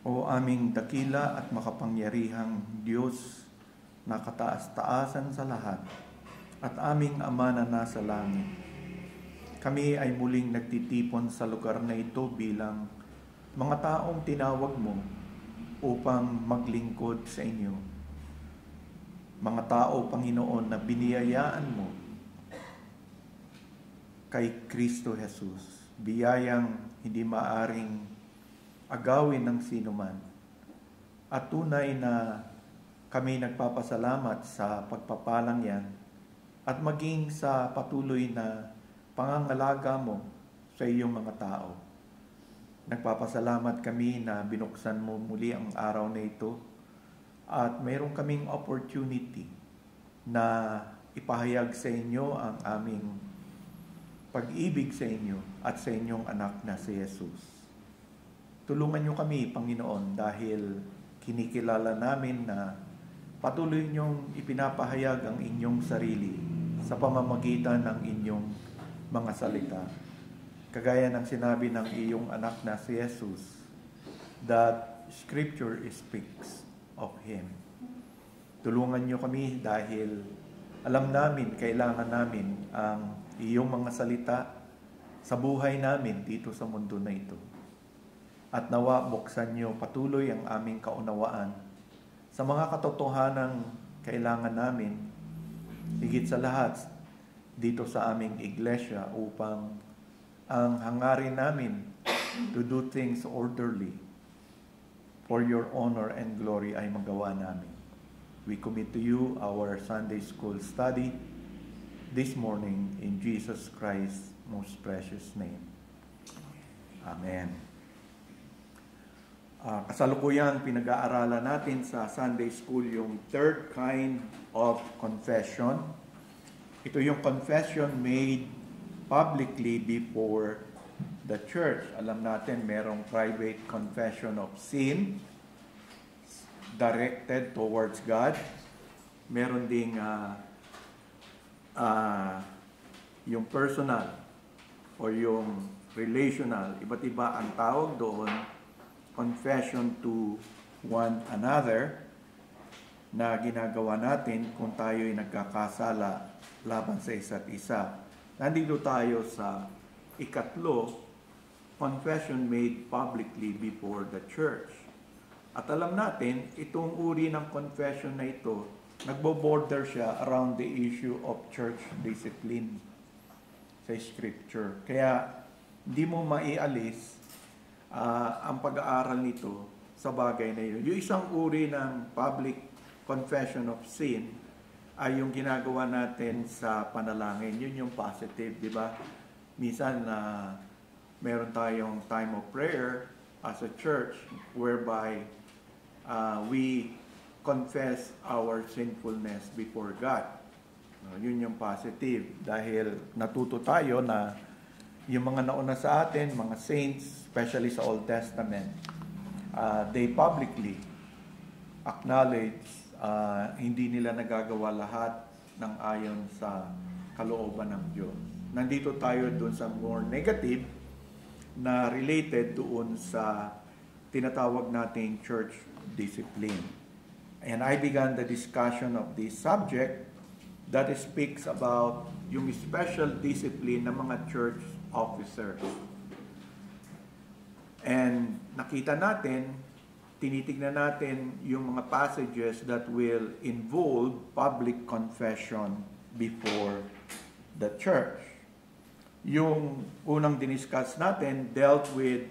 O aming dakila at makapangyarihang Diyos na kataas-taasan sa lahat, at aming Ama na nasa langit, kami ay muling nagtitipon sa lugar na ito bilang mga taong tinawag mo upang maglingkod sa inyo. Mga tao, Panginoon, na biniyayaan mo kay Kristo Jesus, biyayang hindi maaring agawin ng sinuman. At tunay na kami nagpapasalamat sa pagpapalang yan at maging sa patuloy na pangangalaga mo sa iyong mga tao. Nagpapasalamat kami na binuksan mo muli ang araw na ito at mayroon kaming opportunity na ipahayag sa inyo ang aming pag-ibig sa inyo at sa inyong anak na si Jesus. Tulungan niyo kami, Panginoon, dahil kinikilala namin na patuloy niyong ipinapahayag ang inyong sarili sa pamamagitan ng inyong mga salita. Kagaya ng sinabi ng iyong anak na si Jesus, that Scripture speaks of Him. Tulungan niyo kami dahil alam namin, kailangan namin ang iyong mga salita sa buhay namin dito sa mundo na ito. At nawa buksan niyo patuloy ang aming kaunawaan sa mga katotohanang kailangan namin, higit sa lahat dito sa aming iglesia, upang ang hangarin namin to do things orderly for your honor and glory ay magawa namin. We commit to you our Sunday school study this morning in Jesus Christ's most precious name. Amen. Kasalukuyan pinag-aaralan natin sa Sunday School yung third kind of confession. Ito yung confession made publicly before the church. Alam natin merong private confession of sin directed towards God. Meron ding yung personal o yung relational. Iba't iba ang tawag doon. Confession to one another na ginagawa natin kung tayo ay nagkakasala laban sa isa't isa. Nandito tayo sa ikatlo, confession made publicly before the church. At alam natin, itong uri ng confession na ito, nagbo-border siya around the issue of church discipline sa Scripture. Kaya hindi mo maialis ang pag-aaral nito sa bagay na yun. Yung isang uri ng public confession of sin ay yung ginagawa natin sa panalangin. Yun yung positive, di ba? Minsan meron tayong time of prayer as a church whereby we confess our sinfulness before God. Yun yung positive dahil natuto tayo na yung mga nauna sa atin, mga saints, especially sa Old Testament, they publicly acknowledge hindi nila nagagawa lahat ng ayon sa kalooban ng Diyos. Nandito tayo doon sa more negative na related doon sa tinatawag nating church discipline. And I began the discussion of this subject that speaks about yung special discipline ng mga church officers. And nakita natin, tinitignan natin yung mga passages that will involve public confession before the church. Yung unang diniscuss natin dealt with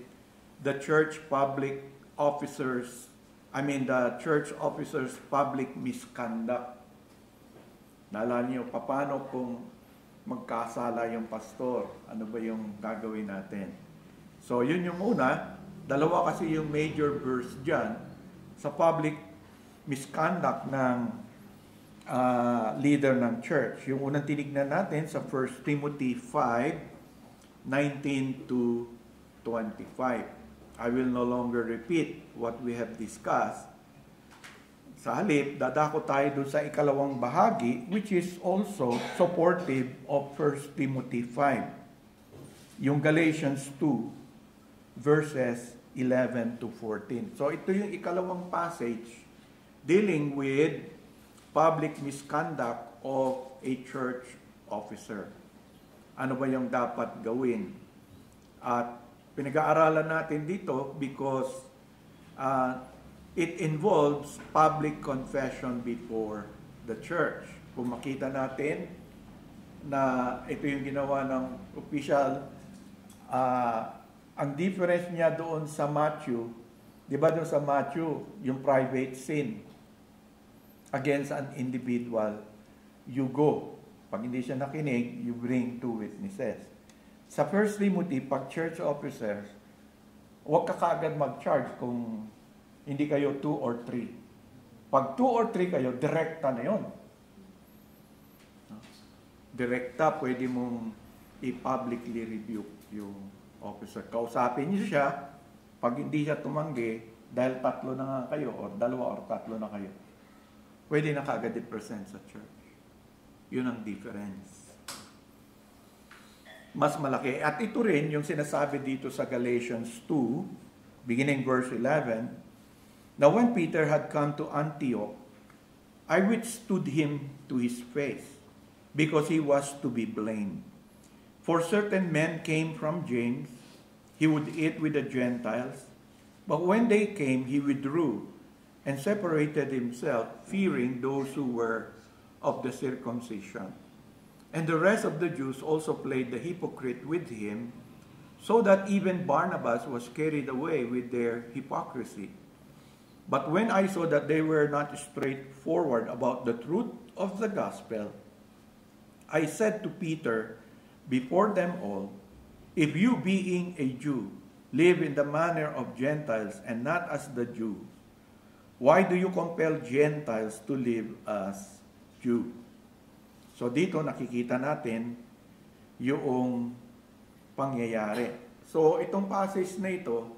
the church officers' public misconduct. Naalala niyo, paano kung magkasala yung pastor? Ano ba yung gagawin natin? So, yun yung una. Dalawa kasi yung major verse dyan sa public misconduct ng leader ng church. Yung unang tinignan natin sa 1 Timothy 5:19 to 25. I will no longer repeat what we have discussed. Sa halip, dadako tayo dun sa ikalawang bahagi, which is also supportive of 1 Timothy 5. Yung Galatians 2, verses 11 to 14. So ito yung ikalawang passage dealing with public misconduct of a church officer. Ano ba yung dapat gawin? At pinag-aaralan natin dito because it involves public confession before the church. Kung makita natin na ito yung ginawa ng official, ang difference niya doon sa Matthew, di ba doon sa Matthew, yung private sin against an individual, you go. Pag hindi siya nakinig, you bring two witnesses. Sa 1 Timothy, pag church officers, huwag ka kaagad mag-charge kung hindi kayo 2 or 3. Pag 2 or 3 kayo, direkta na yon. Direkta, pwede mong i-publicly rebuke yung officer. Kausapin niyo siya, pag hindi siya tumanggi, dahil 3 na nga kayo, or 2 or 3 na kayo, pwede na kaagad i-present sa church. Yun ang difference. Mas malaki. At ito rin yung sinasabi dito sa Galatians 2, beginning verse 11, Now when Peter had come to Antioch, I withstood him to his face, because he was to be blamed. For certain men came from James, he would eat with the Gentiles, but when they came, he withdrew and separated himself, fearing those who were of the circumcision. And the rest of the Jews also played the hypocrite with him, so that even Barnabas was carried away with their hypocrisy. But when I saw that they were not straightforward about the truth of the gospel, I said to Peter before them all, If you, being a Jew, live in the manner of Gentiles and not as the Jews, why do you compel Gentiles to live as Jew? So dito nakikita natin yung pangyayari. So itong passage na ito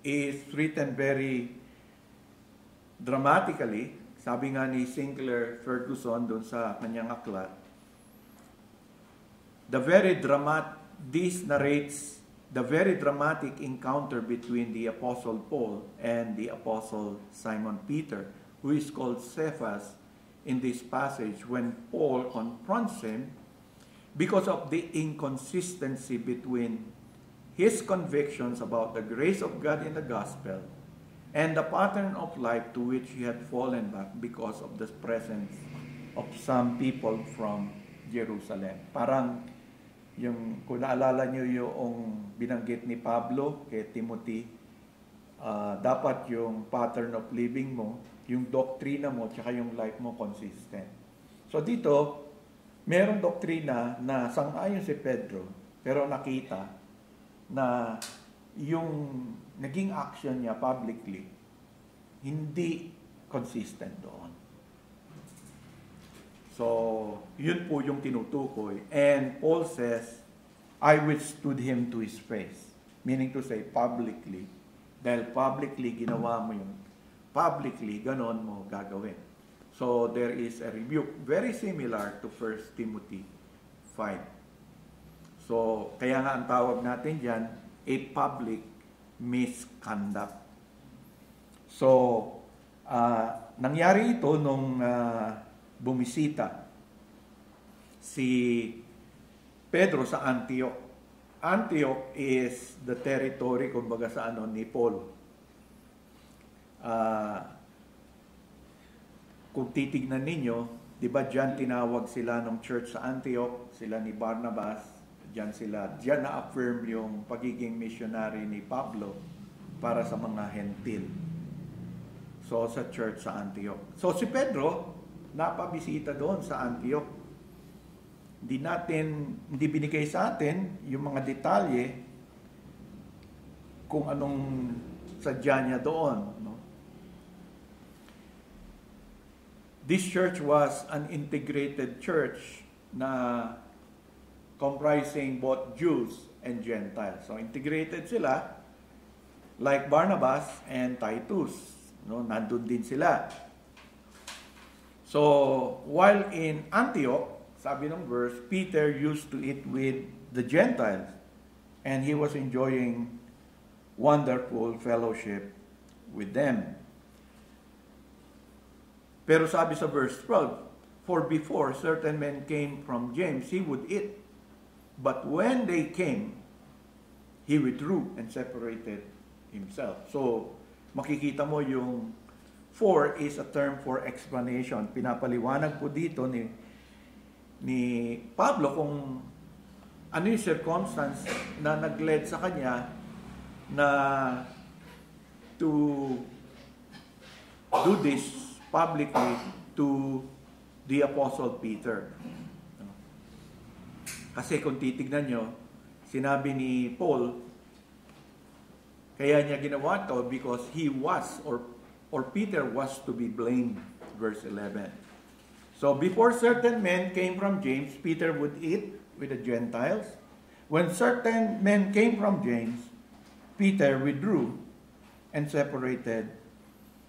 is written very dramatically. Sabi nga ni Sinclair Ferguson doon sa kanyang aklat, this narrates the very dramatic encounter between the Apostle Paul and the Apostle Simon Peter, who is called Cephas in this passage, when Paul confronts him because of the inconsistency between his convictions about the grace of God in the gospel and the pattern of life to which he had fallen back because of the presence of some people from Jerusalem. Parang yung, kung naalala nyo yung binanggit ni Pablo kay Timothy, dapat yung pattern of living mo, yung doktrina mo, tsaka yung life mo consistent. So dito, merong doktrina na sang-ayon si Pedro, pero nakita na yung naging action niya publicly, hindi consistent doon. So, yun po yung tinutukoy. And Paul says, I withstood him to his face. Meaning to say, publicly. Dahil publicly ginawa mo yun. Publicly, ganon mo gagawin. So, there is a rebuke. Very similar to 1 Timothy 5. So, kaya nga ang tawag natin dyan, a public misconduct. So, nangyari ito nung bumisita si Pedro sa Antioch. Antioch is the territory, kumbaga sa ni Paul. Kung titignan ninyo, di ba dyan tinawag sila ng church sa Antioch, sila ni Barnabas, dyan na-affirm yung pagiging missionary ni Pablo para sa mga hentil. So, sa church sa Antioch. So, si Pedro, napabisita doon sa Antioch. Hindi binigay sa atin yung mga detalye kung anong sadya niya doon. No? This church was an integrated church na comprising both Jews and Gentiles. So, integrated sila like Barnabas and Titus. No, nandun din sila. So, while in Antioch, sabi ng verse, Peter used to eat with the Gentiles and he was enjoying wonderful fellowship with them. Pero sabi sa verse 12, for before certain men came from James, he would eat. But when they came, he withdrew and separated himself. So, makikita mo yung for is a term for explanation. Pinapaliwanag po dito ni Pablo kung ano yung circumstance na nag-led sa kanya na to do this publicly to the Apostle Peter. Kasi kung titignan nyo, sinabi ni Paul, kaya niya ginawa to because he was, or Peter was to be blamed. Verse 11. So before certain men came from James, Peter would eat with the Gentiles. When certain men came from James, Peter withdrew and separated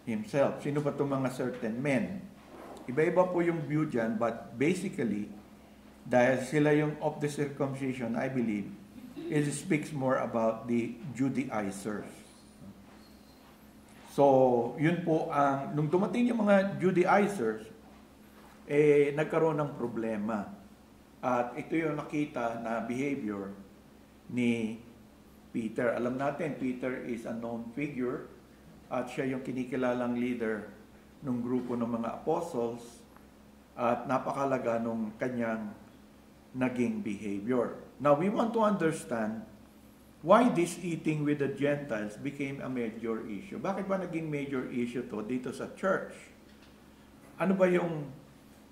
himself. Sino ba itong mga certain men? Iba-iba po yung view dyan, but basically, dahil sila yung of the circumcision, I believe, it speaks more about the Judaizers. So, yun po ang, nung dumating yung mga Judaizers, nagkaroon ng problema. At ito yung nakita na behavior ni Peter. Alam natin, Peter is a known figure at siya yung kinikilalang leader ng grupo ng mga apostles at napakalaga nung kanyang naging behavior. Now, we want to understand why this eating with the Gentiles became a major issue. Bakit ba naging major issue to dito sa church? Ano ba yung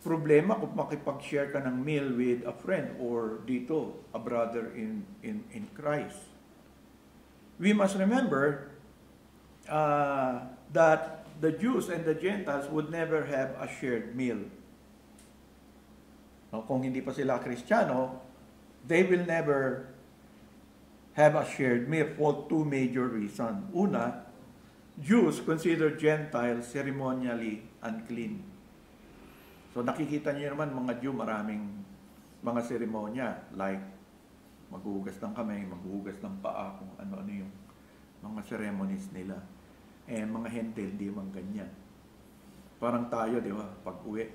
problema kung makipag-share ka ng meal with a friend or dito, a brother in Christ? We must remember that the Jews and the Gentiles would never have a shared meal. Kung hindi pa sila Kristiyano, they will never have a shared meal for two major reasons. Una, Jews consider Gentiles ceremonially unclean. So nakikita niyo naman mga Jew, maraming mga seremonya, like maghuhugas ng kamay, maghuhugas ng paa, kung ano-ano yung mga ceremonies nila. Mga Hentel, di man ganyan. Parang tayo, di ba, pag-uwi.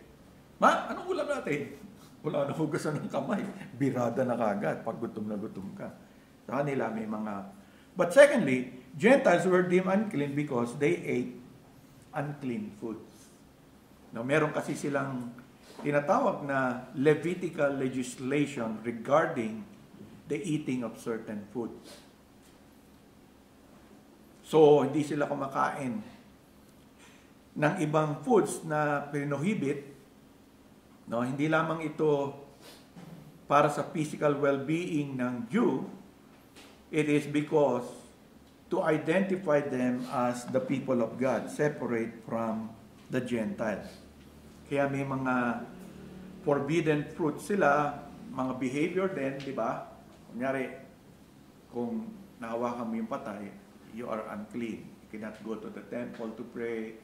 Anong ulam natin? Wala na hugasan ng kamay. Birada na kagad pag gutom na gutom ka. Sa kanila may mga... But secondly, Gentiles were deemed unclean because they ate unclean foods. Now, meron kasi silang tinatawag na Levitical legislation regarding the eating of certain foods. So, hindi sila kumakain ng ibang foods na prohibit. No, hindi lamang ito para sa physical well-being ng Jew, it is because to identify them as the people of God, separate from the Gentiles. Kaya may mga forbidden fruits sila, mga behavior din, di ba? Kunyari, kung nahawakan mo yung patay, you are unclean. You cannot go to the temple to pray,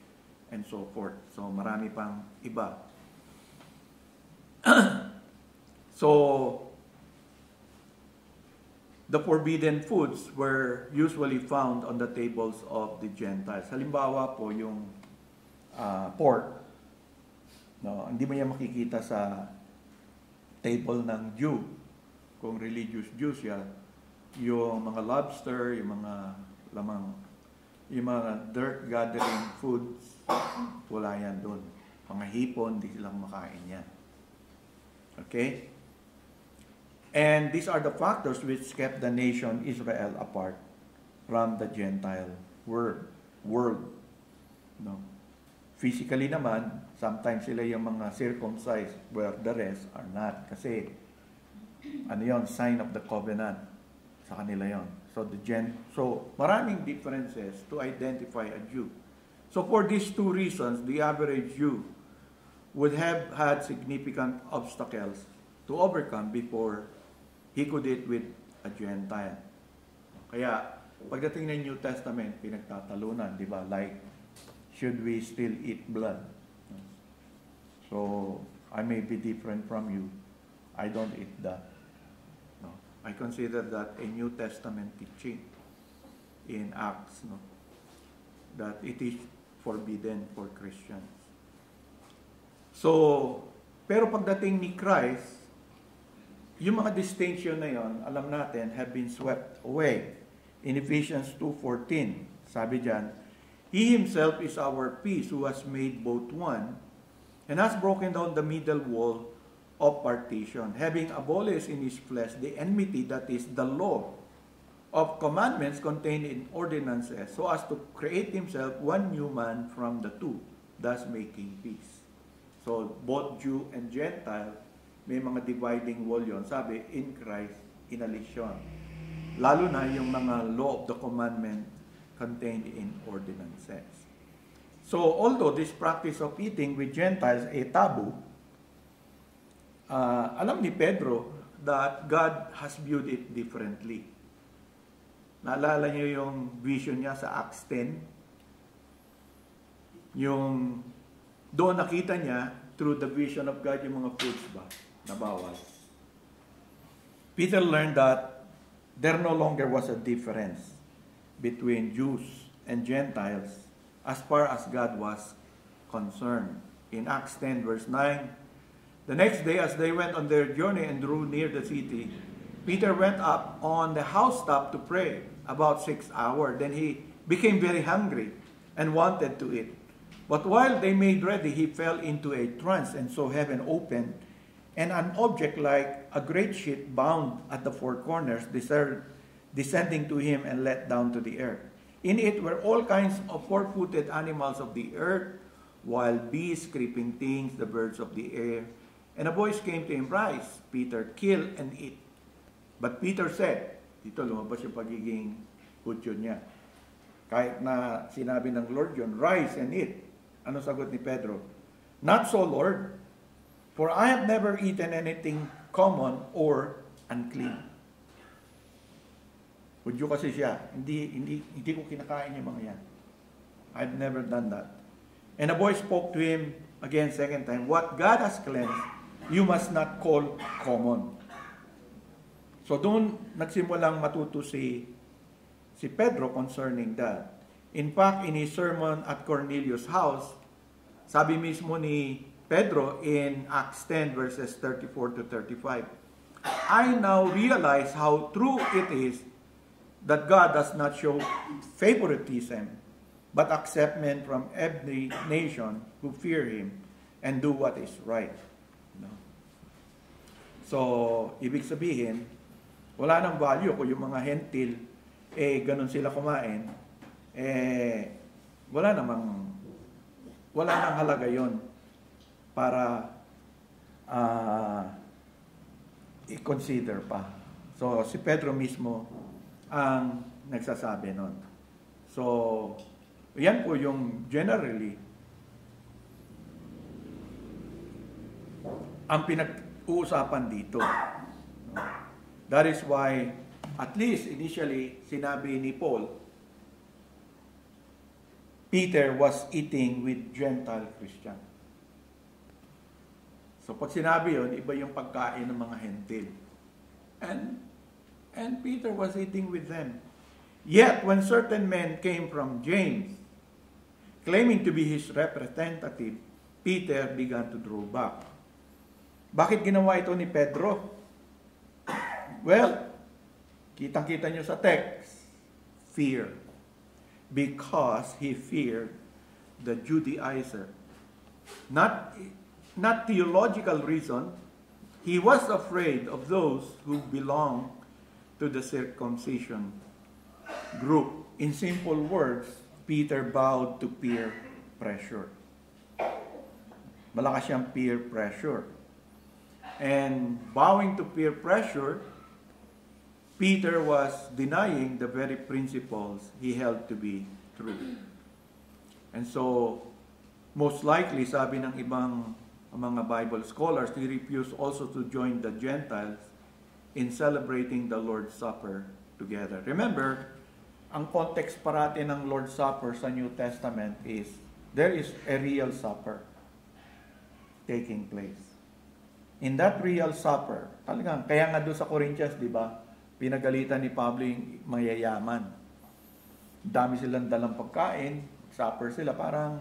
and so forth. So, marami pang iba. So, the forbidden foods were usually found on the tables of the Gentiles. Halimbawa po yung pork. No, hindi mo yan makikita sa table ng Jew. Kung religious Jews yan, yung mga lobster, yung mga lamang, yung mga dirt gathering foods, wala yan doon. Mga hipon, di silang makain yan. Okay? And these are the factors which kept the nation Israel apart from the Gentile world. No? Physically naman, sometimes sila yung mga circumcised where the rest are not. Kasi, ano yon, sign of the covenant. Sa kanila yon. So maraming differences to identify a Jew. So for these two reasons, the average Jew would have had significant obstacles to overcome before he could eat with a Gentile. Kaya, pagdating ng New Testament, pinagtatalunan, di ba? Like, should we still eat blood? So, I may be different from you. I don't eat that. No. I consider that a New Testament teaching. in Acts, no? That it is forbidden for Christians. So, pero pagdating ni Christ, yung mga distinction na yon, alam natin, have been swept away. In Ephesians 2:14, sabi diyan, He Himself is our peace, who has made both one, and has broken down the middle wall of partition, having abolished in His flesh the enmity, that is the law of commandments contained in ordinances, so as to create Himself one new man from the two, thus making peace. So, both Jew and Gentile, may mga dividing wall yon. Sabi, in Christ, inalis yun. Lalo na yung mga law of the commandment contained in ordinances. So, although this practice of eating with Gentiles a taboo, alam ni Pedro that God has viewed it differently. Naalala niyo yung vision niya sa Acts 10? Yung doon nakita niya, through the vision of God, yung mga foods ba na bawal. Peter learned that there no longer was a difference between Jews and Gentiles as far as God was concerned. In Acts 10 verse 9, the next day as they went on their journey and drew near the city, Peter went up on the housetop to pray about 6 hours. Then he became very hungry and wanted to eat. But while they made ready, he fell into a trance, and saw heaven opened, and an object like a great sheet bound at the four corners descending to him and let down to the earth. In it were all kinds of four-footed animals of the earth, wild beasts, creeping things, the birds of the air. And a voice came to him, Rise, Peter, kill and eat. But Peter said, dito lumabas yung pagiging hudyo niya. Kahit na sinabi ng Lord yun, Rise and eat. Ano sagot ni Pedro? Not so, Lord, for I have never eaten anything common or unclean. Hudyo kasi siya. Hindi ko kinakain yung mga yan. I've never done that. And a voice spoke to him again second time, What God has cleansed, you must not call common. So doon nagsimulang matuto si Pedro concerning that. In fact, in his sermon at Cornelius' house, sabi mismo ni Pedro in Acts 10 verses 34 to 35, I now realize how true it is that God does not show favoritism, but accept men from every nation who fear Him and do what is right. No? So, ibig sabihin, wala nang value kung yung mga hentil, ganun sila kumain, wala nang halaga yon para i-consider pa. So, si Pedro mismo ang nagsasabi nun. So, yan po yung generally ang pinag-uusapan dito. That is why, at least initially, sinabi ni Paul, Peter was eating with Gentile Christian. So pag sinabi yun, iba yung pagkain ng mga hentil. And Peter was eating with them. Yet, when certain men came from James, claiming to be his representative, Peter began to draw back. Bakit ginawa ito ni Pedro? Well, kitang-kita nyo sa text, fear. Because he feared the Judaizer. Not theological reason. He was afraid of those who belong to the circumcision group. In simple words, Peter bowed to peer pressure. Malakas siyang peer pressure. And bowing to peer pressure, Peter was denying the very principles he held to be true. And so, most likely, sabi ng ibang mga Bible scholars, he refused also to join the Gentiles in celebrating the Lord's Supper together. Remember, ang context parati ng Lord's Supper sa New Testament is, there is a real supper taking place. In that real supper, talagang, kaya nga doon sa Corinthians, di ba, pinagalitan ni Pablo yung mayayaman. dami silang dalang pagkain, supper sila, parang,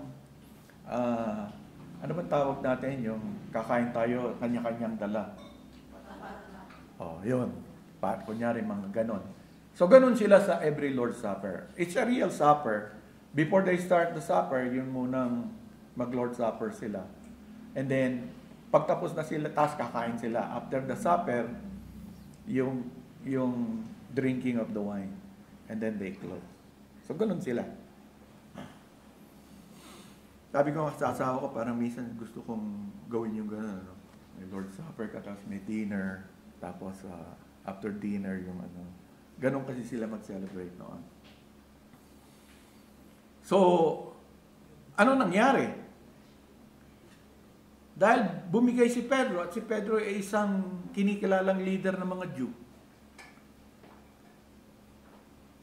ano bang tawag natin yung kakain tayo, kanya-kanyang dala. Oh, yun. Kunyari, mga ganon. So, ganon sila sa every Lord's Supper. It's a real supper. Before they start the supper, yun munang mag-Lord's Supper sila. And then, pagtapos na sila, tas kakain sila. After the supper, yung drinking of the wine. And then they close. So, ganun sila. Sabi ko sa asawa ko, parang minsan gusto kong gawin yung ganun. Ano? May Lord's Supper ka, tapos may dinner, tapos after dinner yung ano. Ganun kasi sila mag-celebrate noon. So, ano nangyari? Dahil bumigay si Pedro, at si Pedro ay isang kinikilalang leader ng mga Jew.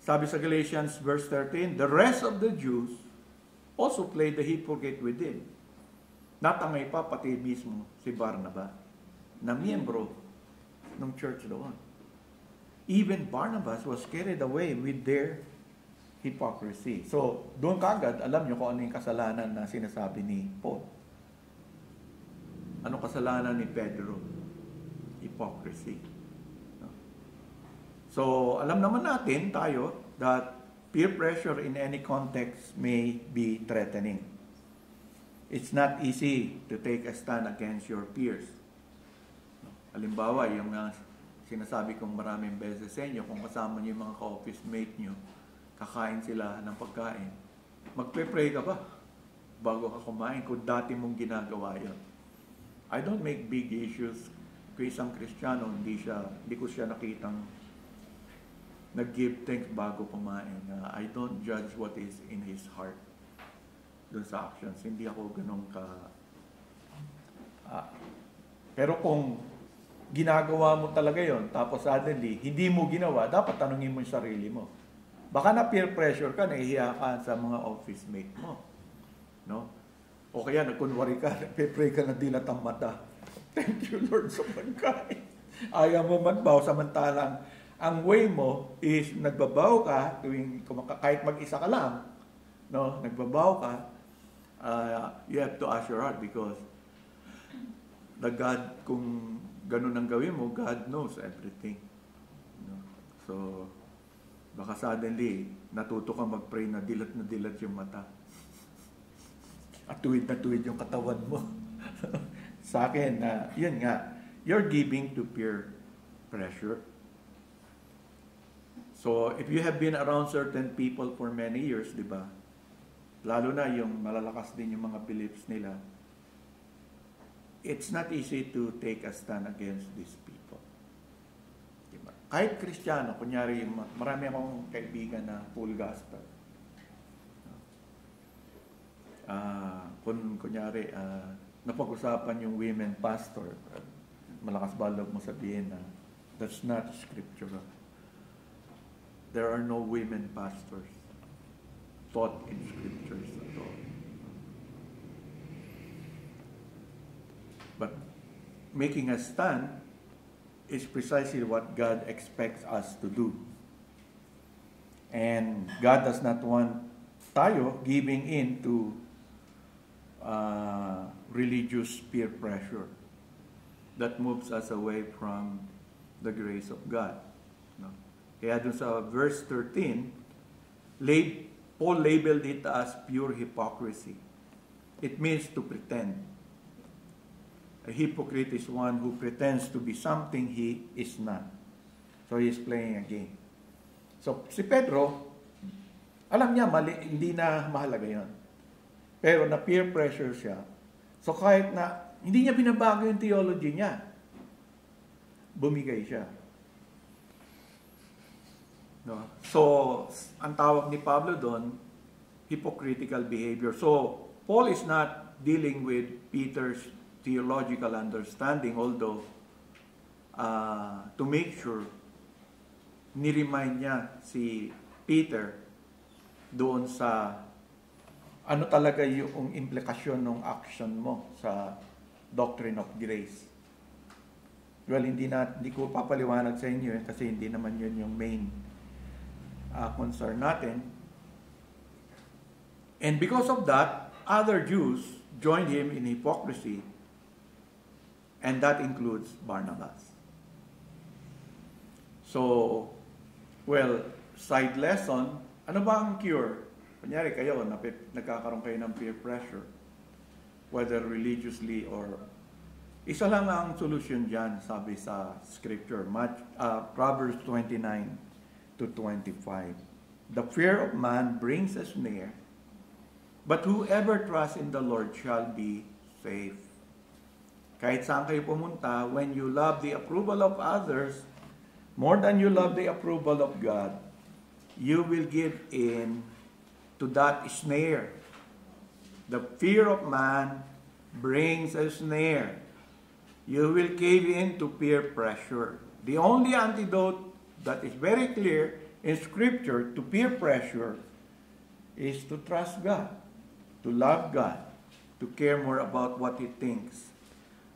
Sabi sa Galatians verse 13, the rest of the Jews also played the hypocrite with him. Natangay pa pati mismo si Barnabas na miyembro ng church doon. Even Barnabas was carried away with their hypocrisy. So, doon kagad, alam nyo kung ano yung kasalanan na sinasabi ni Paul. Ano kasalanan ni Pedro? Hypocrisy. So, alam naman natin tayo that peer pressure in any context may be threatening. It's not easy to take a stand against your peers. Halimbawa, yung sinasabi kong maraming beses sa inyo, kung kasama niyo yung mga ka-office mate niyo, kakain sila ng pagkain, magpe-pray ka ba bago ka kumain kung dati mong ginagawa yun? I don't make big issues. Kung isang Kristiyano, hindi ko siya nakitang nag-give thanks bago kumain. I don't judge what is in his heart dun sa actions. Hindi ako ganun ka... pero kung ginagawa mo talaga yon, tapos suddenly, hindi mo ginawa, dapat tanungin mo yung sarili mo. Baka na peer pressure ka, nahihiya ka sa mga office mate mo. No? O kaya, nagkunwari ka, nagpe-pray ka na dilat ang mata. Thank you, Lord, sa pagkain. Ayaw mo magbaw, samantalang ang way mo is nagbabaw ka tuwing kahit mag-isa ka lang, no? Nagbabaw ka, you have to ask your heart because the God, kung ganun ang gawin mo, God knows everything. No? So, baka suddenly, natuto ka mag-pray na dilat yung mata. At tuwid na tuwid yung katawan mo. Sa akin, yun nga, you're giving to peer pressure. So, if you have been around certain people for many years, di ba? Lalo na yung malalakas din yung mga beliefs nila, it's not easy to take a stand against these people. Diba? Kahit Kristiyano, kunyari, marami akong kaibigan na full gospel. Kunyari, napag-usapan yung women pastor, malakas balog mo sabihin na that's not scriptural. There are no women pastors taught in scriptures at all. But making a stand is precisely what God expects us to do. And God does not want tayo giving in to religious peer pressure that moves us away from the grace of God. No? Kaya dun sa verse 13, Paul labeled it as pure hypocrisy. It means to pretend. A hypocrite is one who pretends to be something he is not. So he is playing a game. So si Pedro, alam niya mali, hindi na mahalaga yon. Pero na peer pressure siya. So kahit na hindi niya binabago yung theology niya, bumigay siya. No? So, ang tawag ni Pablo doon, hypocritical behavior. So, Paul is not dealing with Peter's theological understanding, although to make sure, ni-remind niya si Peter doon sa ano talaga yung implikasyon ng action mo sa doctrine of grace. Well, hindi ko papaliwanag sa inyo kasi hindi naman yun yung main concern natin. And because of that, other Jews joined him in hypocrisy, and that includes Barnabas. So, well, side lesson, ano ba ang cure? Kunyari kayo, nagkakaroon kayo ng peer pressure, whether religiously or... Isa lang ang solution dyan, sabi sa scripture, Proverbs 29 to 25. The fear of man brings a snare, but whoever trusts in the Lord shall be safe. Kahit saan kayo pumunta, when you love the approval of others more than you love the approval of God, you will give in to that snare. The fear of man brings a snare. You will cave in to peer pressure. The only antidote that is very clear in Scripture to peer pressure is to trust God, to love God, to care more about what He thinks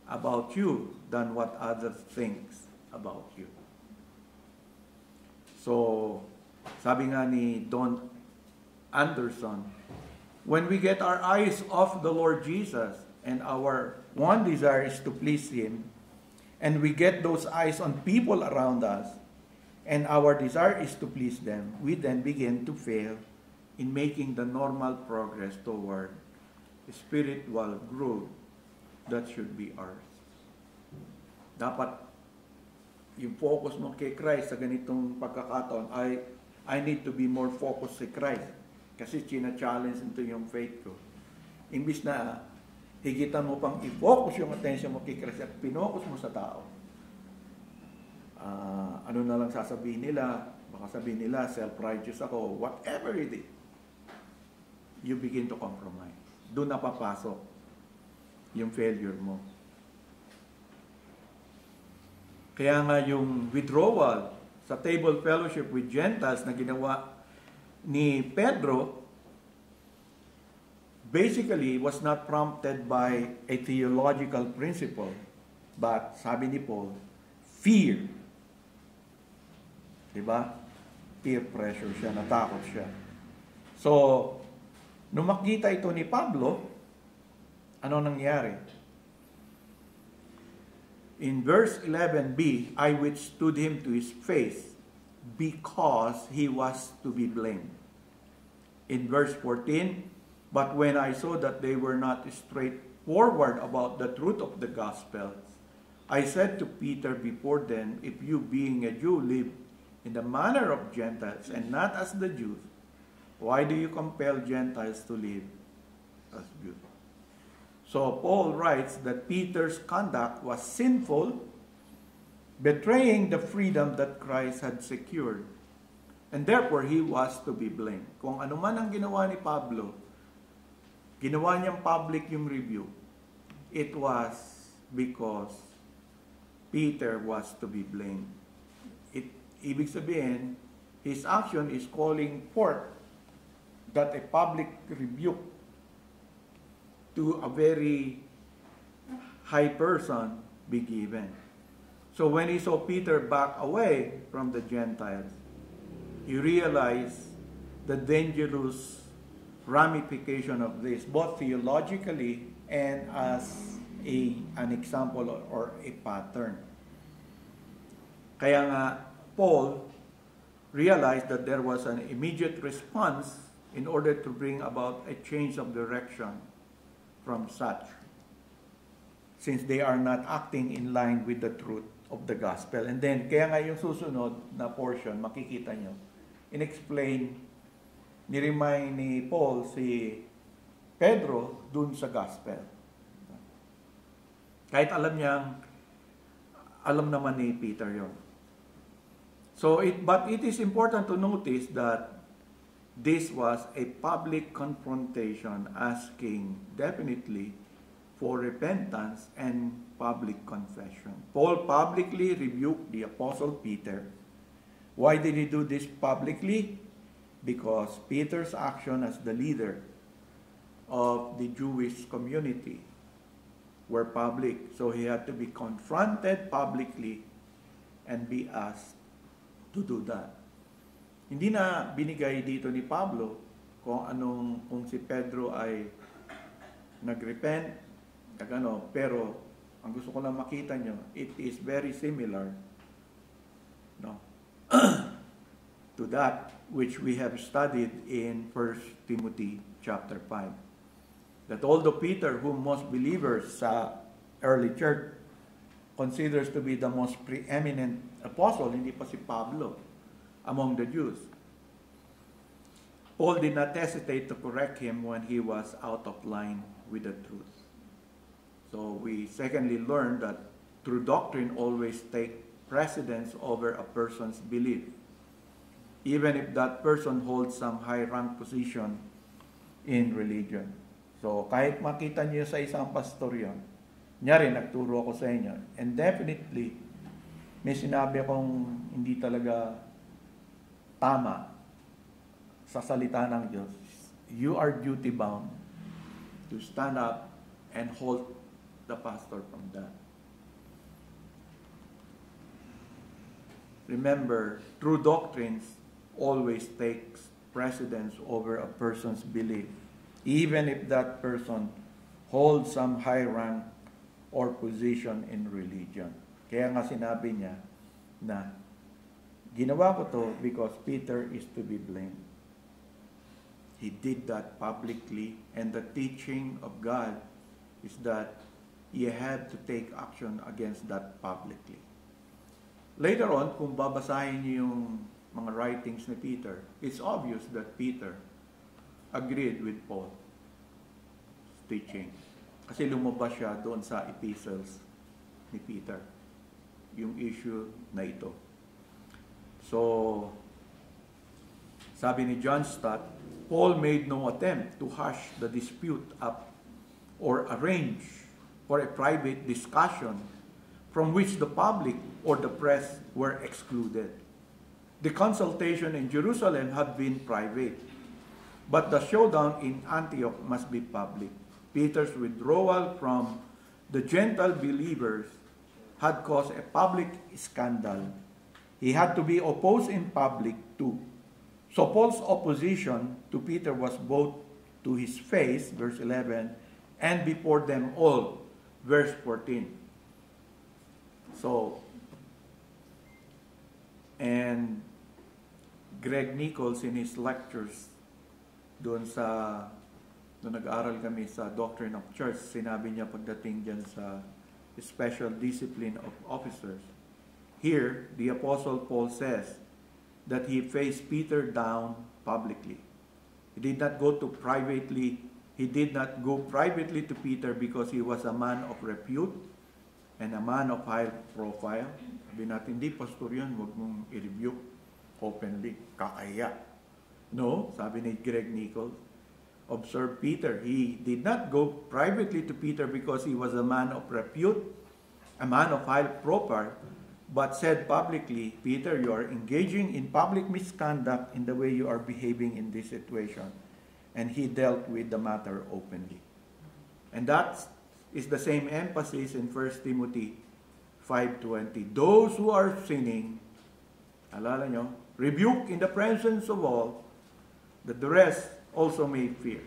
about you than what others thinks about you. So, sabi nga ni Don Anderson, when we get our eyes off the Lord Jesus and our one desire is to please Him, and we get those eyes on people around us, and our desire is to please them, we then begin to fail in making the normal progress toward spiritual growth that should be ours. Dapat yung focus mo kay Christ sa ganitong pagkakataon ay I need to be more focused sa Christ kasi china-challenge ito yung faith ko. Imbis na higitan mo pang i-focus yung attention mo kay Christ at pinokus mo sa tao. Ano na lang sasabihin nila, baka sabihin nila, self-righteous ako, whatever it is, you begin to compromise. Doon na papasok yung failure mo. Kaya nga yung withdrawal sa table fellowship with Gentiles na ginawa ni Pedro, basically was not prompted by a theological principle, but, sabi ni Paul, fear. Diba? Peer pressure siya, natakot siya. So, nung makita ito ni Pablo, ano nangyari? In verse 11b, I withstood him to his face because he was to be blamed. In verse 14, but when I saw that they were not straightforward about the truth of the gospel, I said to Peter before them, if you being a Jew live in the manner of Gentiles and not as the Jews, why do you compel Gentiles to live as Jews? So Paul writes that Peter's conduct was sinful, betraying the freedom that Christ had secured. And therefore, he was to be blamed. Kung ano man ang ginawa ni Pablo, ginawa niyang public yung review, it was because Peter was to be blamed. Ibig sabihin, his action is calling forth that a public rebuke to a very high person be given. So when he saw Peter back away from the Gentiles, he realized the dangerous ramification of this, both theologically and as an example or a pattern. Kaya nga, Paul realized that there was an immediate response in order to bring about a change of direction from such, since they are not acting in line with the truth of the gospel. And then, kaya nga yung susunod na portion, makikita nyo, in-explain, ni-remind ni Paul si Pedro dun sa gospel. Kahit alam naman ni Peter yon. But it is important to notice that this was a public confrontation asking definitely for repentance and public confession. Paul publicly rebuked the Apostle Peter. Why did he do this publicly? Because Peter's action as the leader of the Jewish community were public. So he had to be confronted publicly and be asked to do that. Hindi na binigay dito ni Pablo kung si Pedro ay nagrepent, pero ang gusto ko lang makita nyo, it is very similar, no, to that which we have studied in 1 Timothy chapter 5. That although Peter, whom most believers sa early church considers to be the most preeminent apostle, hindi pa si Pablo, among the Jews, Paul did not hesitate to correct him when he was out of line with the truth. So we secondly learn that true doctrine always takes precedence over a person's belief, even if that person holds some high-rank position in religion. So kahit makita niyo sa isang pastor yun, nyari nagturo ako sa inyo, and definitely may sinabi akong hindi talaga tama sa salita ng Diyos, you are duty-bound to stand up and hold the pastor from that. Remember, true doctrines always takes precedence over a person's belief, even if that person holds some high rank or position in religion. Kaya nga sinabi niya na ginawa ko to because Peter is to be blamed. He did that publicly, and the teaching of God is that he had to take action against that publicly. Later on, kung babasahin niyo yung mga writings ni Peter, it's obvious that Peter agreed with Paul's teaching. Kasi lumabas siya doon sa epistles ni Peter, yung issue na ito. So, sabi ni John Stott, Paul made no attempt to hush the dispute up or arrange for a private discussion from which the public or the press were excluded. The consultation in Jerusalem had been private, but the showdown in Antioch must be public. Peter's withdrawal from the Gentile believers had caused a public scandal. He had to be opposed in public too. So Paul's opposition to Peter was both to his face, verse 11, and before them all, verse 14. So, and Greg Nichols in his lectures doon nag-aaral kami sa Doctrine of Church, sinabi niya pagdating dyan sa special discipline of officers. Here, the Apostle Paul says that he faced Peter down publicly. He did not go privately to Peter because he was a man of repute and a man of high profile. Sabi natin, hindi pastor yun, huwag mong i-rebuke openly, kakaya. No, sabi ni Greg Nichols, observe Peter. He did not go privately to Peter because he was a man of repute, a man of high profile, but said publicly, Peter, you are engaging in public misconduct in the way you are behaving in this situation. And he dealt with the matter openly. And that is the same emphasis in 1 Timothy 5:20. Those who are sinning, alala nyo, rebuke in the presence of all, that the rest also may fear.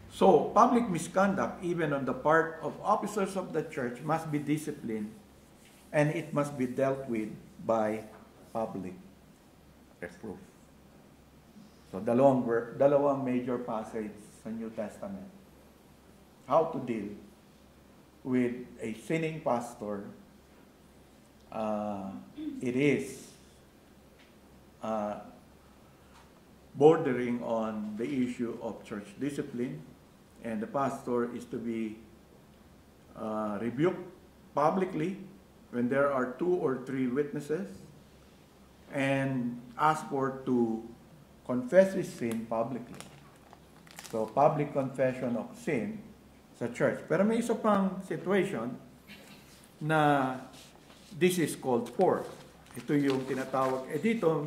So, public misconduct, even on the part of officers of the church, must be disciplined, and it must be dealt with by public reproof. So, dalawang major passage sa New Testament. How to deal with a sinning pastor. It is bordering on the issue of church discipline, and the pastor is to be rebuked publicly when there are 2 or 3 witnesses, and asked for to confess his sin publicly. So, public confession of sin sa church. Pero may isa pang situation na this is called for. Ito yung tinatawag, dito,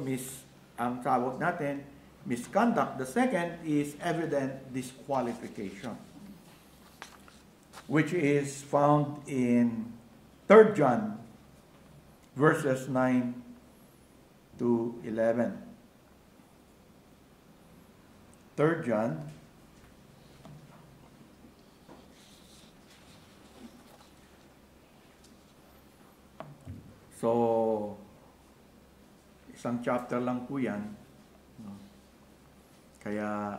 ang tawag natin, misconduct. The second is evident disqualification, which is found in 3 John verses 9 to 11. 3 3 John. So, isang chapter lang po yan. No? Kaya,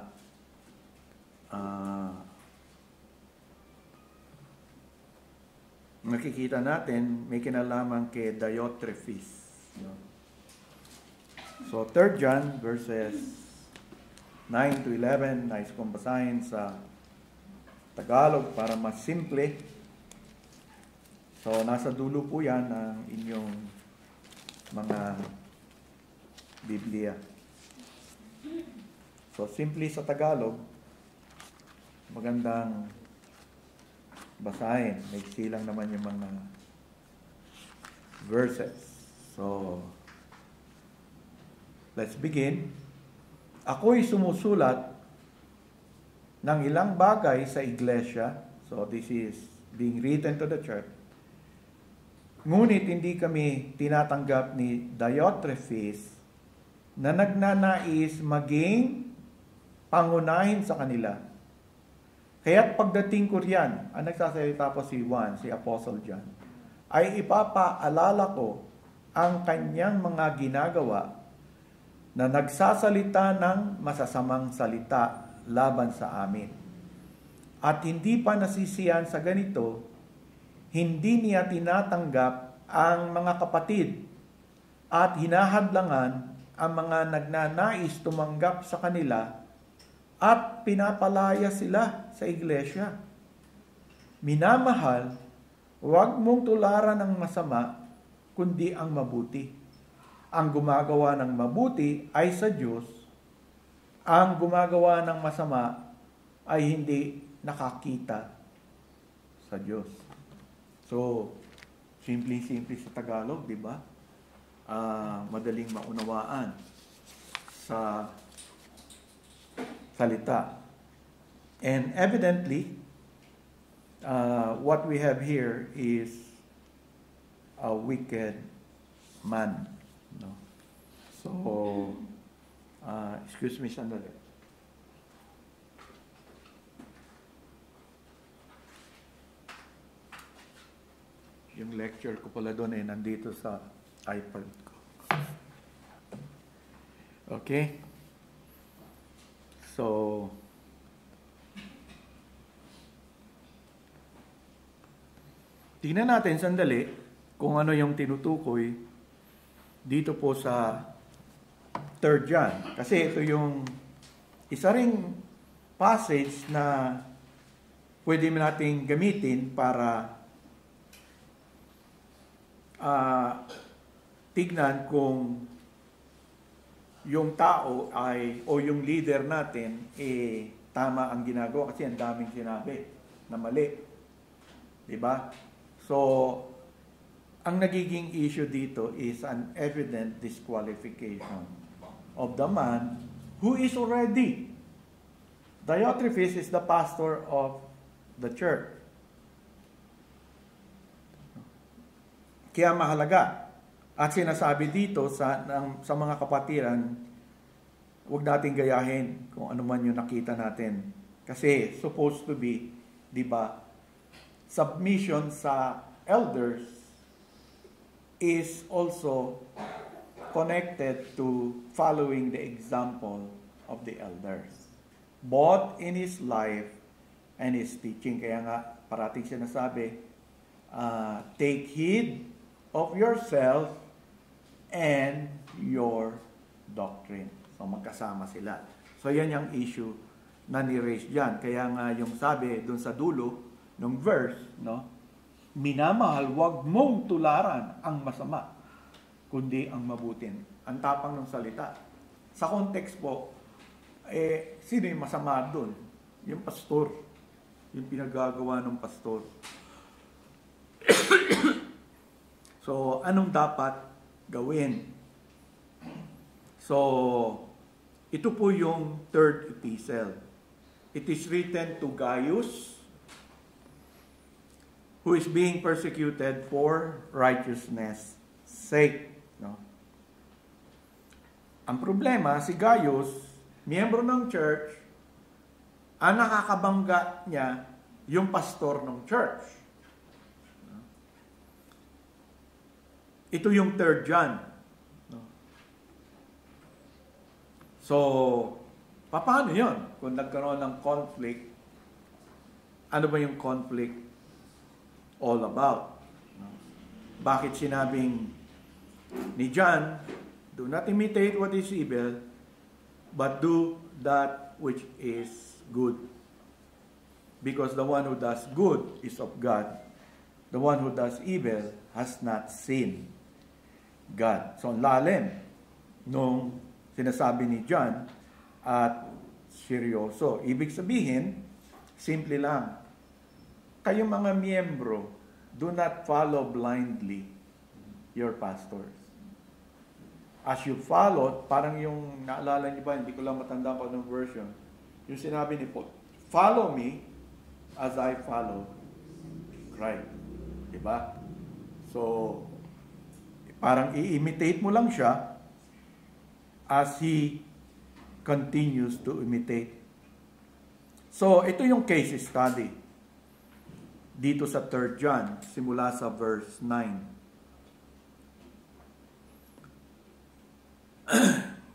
nakikita natin, may kinalaman kay Diotrephes. No? So, 3 John verses 9 to 11, nais kong basahin sa Tagalog para mas simple. So, nasa dulo po yan ng inyong mga Biblia. So, simple sa Tagalog, magandang basahin. Maiksi lang naman yung mga verses. So, let's begin. Ako'y sumusulat ng ilang bagay sa iglesia. So, this is being written to the church. Ngunit hindi kami tinatanggap ni Diotrephes na nagnanais maging pangunahin sa kanila. Kaya't pagdating ko riyan, ang nagsasalita po si Juan, si Apostle John, ay ipapaalala ko ang kanyang mga ginagawa na nagsasalita ng masasamang salita laban sa amin. At hindi pa nasisiyan sa ganito, hindi niya tinatanggap ang mga kapatid at hinahadlangan ang mga nagnanais tumanggap sa kanila at pinapalaya sila sa iglesia. Minamahal, huwag mong tularan ng masama, kundi ang mabuti. Ang gumagawa ng mabuti ay sa Diyos. Ang gumagawa ng masama ay hindi nakakita sa Diyos. So, simple-simple sa Tagalog, di ba? Madaling maunawaan sa salita. And evidently, what we have here is a wicked man. No? So, excuse me, sandali. Yung lecture ko pala doon nandito sa iPad ko. Okay? So, tingnan natin sandali kung ano yung tinutukoy dito po sa 3 John. Kasi ito yung isa ring passage na pwede nating gamitin para tignan kung yung tao ay o yung leader natin tama ang ginagawa kasi ang daming sinabi na mali. 'Di ba? So ang nagiging issue dito is an evident disqualification of the man who is already. Diotrephes is the pastor of the church. Kaya mahalaga. At sinasabi dito sa mga kapatiran, huwag nating gayahin kung ano man yung nakita natin. Kasi supposed to be, di ba, submission sa elders is also connected to following the example of the elders. Both in his life and his teaching. Kaya nga, parating sinasabi, take heed of yourself and your doctrine. So, magkasama sila. So, yan yung issue na ni-raise dyan. Kaya nga yung sabi dun sa dulo ng verse, no? Minamahal, huwag mong tularan ang masama, kundi ang mabutin. Ang tapang ng salita. Sa context po, sino yung masama dun? Yung pastor. Yung pinagagawa ng pastor. So, anong dapat gawin? So, ito po yung third epistle. It is written to Gaius, who is being persecuted for righteousness' sake. No? Ang problema, si Gaius, miyembro ng church, ang nakakabangga niya yung pastor ng church. Ito yung 3 John. So, paano yun? Kung nagkaroon ng conflict, ano ba yung conflict all about? Bakit sinabing ni John, do not imitate what is evil, but do that which is good. Because the one who does good is of God. The one who does evil has not seen God. So, ang lalim nung sinasabi ni John at seryoso. Ibig sabihin, simple lang. Kayong mga miyembro, do not follow blindly your pastors. As you follow, parang yung naalala niyo ba, hindi ko lang matanda ko ng version, yung sinabi ni Paul, follow me as I follow Christ. Diba? So, parang i-imitate mo lang siya as he continues to imitate. So, ito yung case study dito sa 3 John, simula sa verse 9.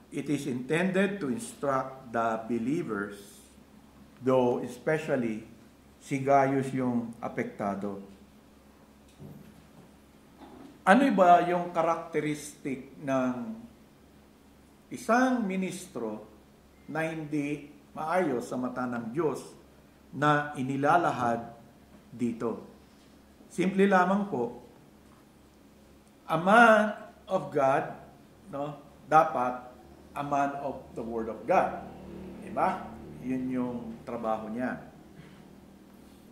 It is intended to instruct the believers, though especially si Gaius yung apektado. Ano ba yung karakteristik ng isang ministro na hindi maayos sa mata ng Diyos na inilalahad dito? Simple lamang po, a man of God, no, dapat a man of the Word of God. Diba? Yun yung trabaho niya.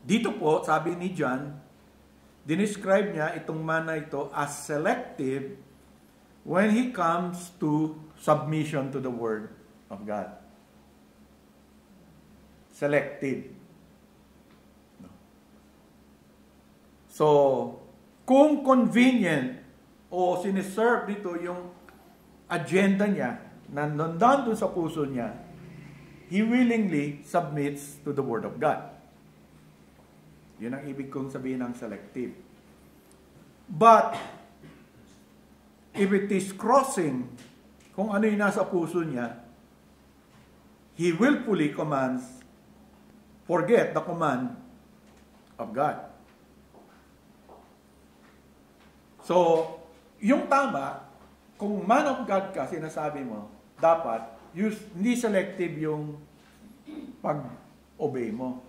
Dito po, sabi ni John, dinescribe niya itong man na ito as selective when he comes to submission to the Word of God. Selective. So, kung convenient o siniserve dito yung agenda niya na nandun sa puso niya, he willingly submits to the Word of God. Yun ang ibig kong sabihin ng selective. But, if it is crossing kung ano yung nasa puso niya, he willfully commands, forget the command of God. So, yung tama, kung man of God ka, sinasabi mo, dapat, hindi selective yung pag-obey mo.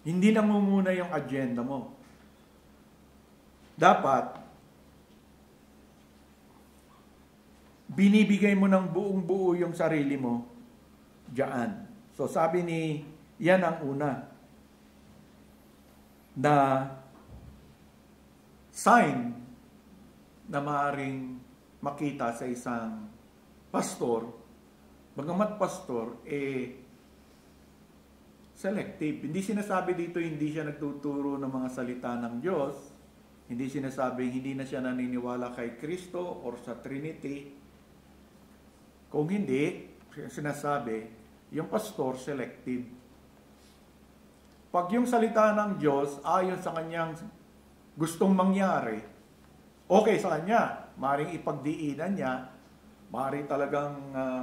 Hindi nangunguna yung agenda mo. Dapat, binibigay mo ng buong-buo yung sarili mo diyan. So sabi ni, yan ang una na sign na maaaring makita sa isang pastor, bagamat pastor, selective. Hindi sinasabi dito hindi siya nagtuturo ng mga salita ng Diyos. Hindi sinasabing hindi na siya naniniwala kay Kristo or sa Trinity. Kung hindi, sinasabi, yung pastor selective. Pag yung salita ng Diyos ayon sa kanyang gustong mangyari, okay sa kanya. Maring ipagdiinan niya, maring talagang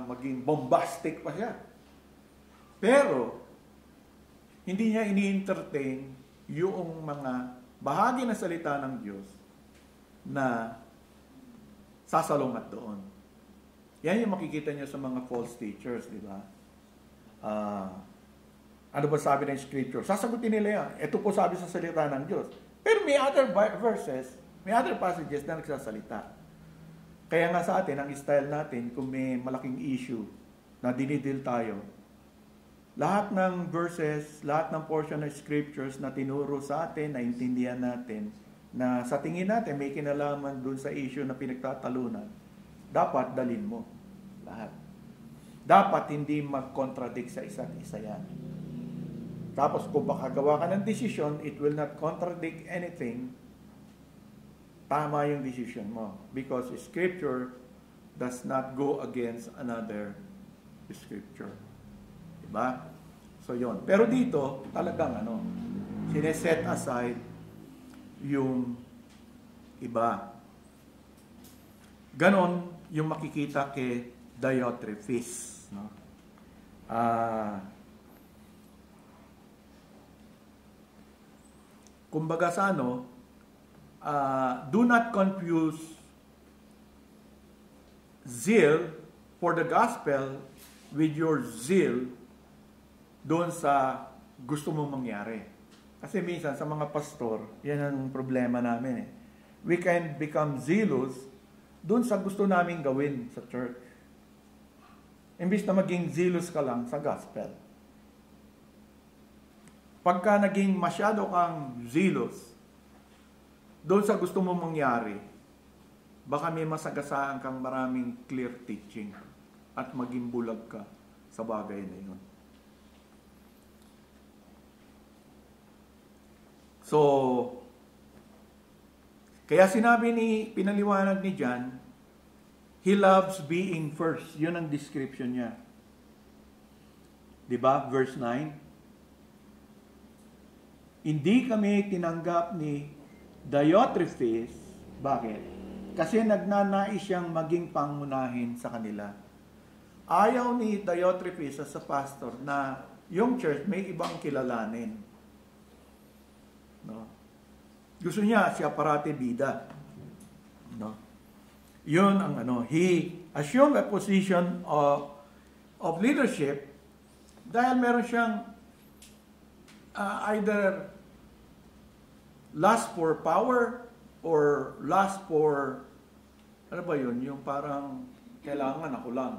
maging bombastic pa siya. Pero, hindi niya ini-entertain yung mga bahagi ng salita ng Diyos na sasalungat doon. Yan yung makikita niyo sa mga false teachers, di ba? Ano ba sabi ng Scripture? Sasagutin nila yan. Ito po sabi sa salita ng Diyos. Pero may other verses, may other passages na nagsasalita. Kaya nga sa atin, ang style natin, kung may malaking issue na dinidil tayo, lahat ng verses, lahat ng portion ng scriptures na tinuro sa atin, naintindihan natin, na sa tingin natin may kinalaman dun sa issue na pinagtatalunan, dapat dalin mo lahat. Dapat hindi mag-contradict sa isa't isa yan. Tapos kung baka gawa ka ng decision, it will not contradict anything, tama yung decision mo. Because scripture does not go against another scripture. Diba? So yon. Pero dito, talagang sineset aside yung iba. Ganon yung makikita kay Diotrephes. No? Kumbaga sa do not confuse zeal for the gospel with your zeal doon sa gusto mong mangyari. Kasi minsan sa mga pastor, yan ang problema namin. We can become zealous doon sa gusto namin gawin sa church. Imbis na maging zealous ka lang sa gospel. Pagka naging masyado kang zealous doon sa gusto mong mangyari, baka may masagasaan kang maraming clear teaching at maging bulag ka sa bagay na yun. So, kaya pinaliwanag ni John, he loves being first. Yun ang description niya. Diba? Verse 9. Hindi kami tinanggap ni Diotrephes. Bakit? Kasi nagnanais siyang maging pangunahin sa kanila. Ayaw ni Diotrephes sa pastor na yung church may ibang kilalanin. No? Gusto niya siya parati bida. No? Yun ang he assumed a position of leadership dahil meron siyang either lust for power or lust for yung parang kailangan ako lang.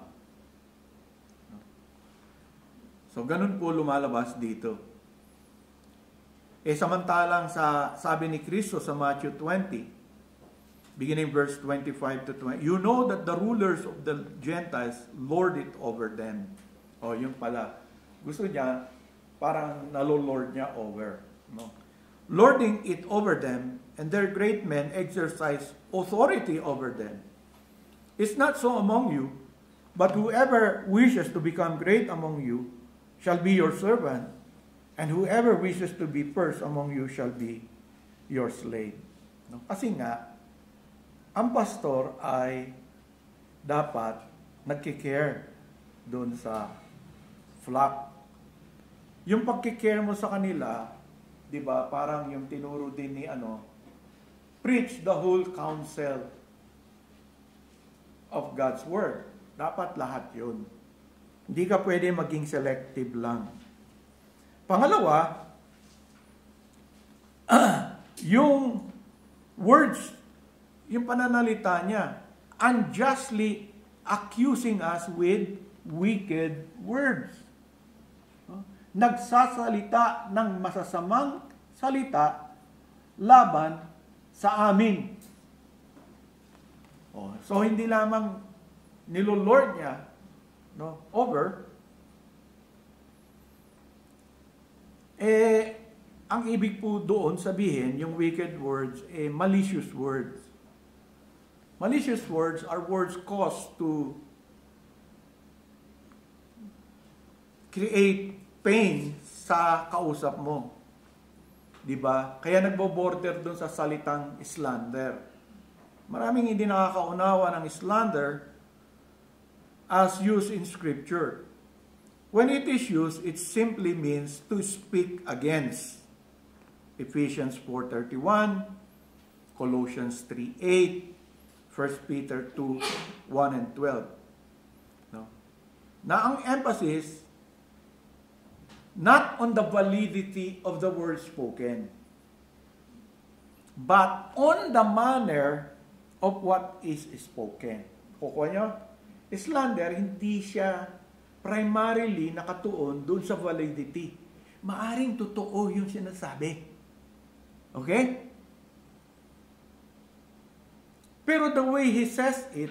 So ganun po lumalabas dito. Samantalang sabi ni Kristo sa Matthew 20, beginning verse 25 to 20, you know that the rulers of the Gentiles lord it over them. Yun pala. Gusto niya, parang nalolord niya over. No? Lording it over them, and their great men exercise authority over them. It's not so among you, but whoever wishes to become great among you shall be your servant, and whoever wishes to be first among you shall be your slave. No? Kasi nga, ang pastor ay dapat nagkikare doon sa flock. Yung pagkikare mo sa kanila, di ba, parang yung tinuro din ni preach the whole counsel of God's word. Dapat lahat yun. Hindi ka pwede maging selective lang. Pangalawa, yung words, yung pananalita niya, unjustly accusing us with wicked words. Nagsasalita ng masasamang salita laban sa amin. So hindi lamang nilolord niya over, ang ibig po doon sabihin, yung wicked words, malicious words. Malicious words are words caused to create pain sa kausap mo. Diba? Kaya nagbo-border doon sa salitang slander. Maraming hindi nakakaunawa ng slander as used in Scripture. When it is used, it simply means to speak against. Ephesians 4:31, Colossians 3:8, 1 Peter 2:1 and 12. No? Na ang emphasis, not on the validity of the word spoken, but on the manner of what is spoken. Kukuha nyo? Slander, hindi siya primarily nakatuon doon sa validity. Maaring totoo yung sinasabi. Okay? Pero the way he says it,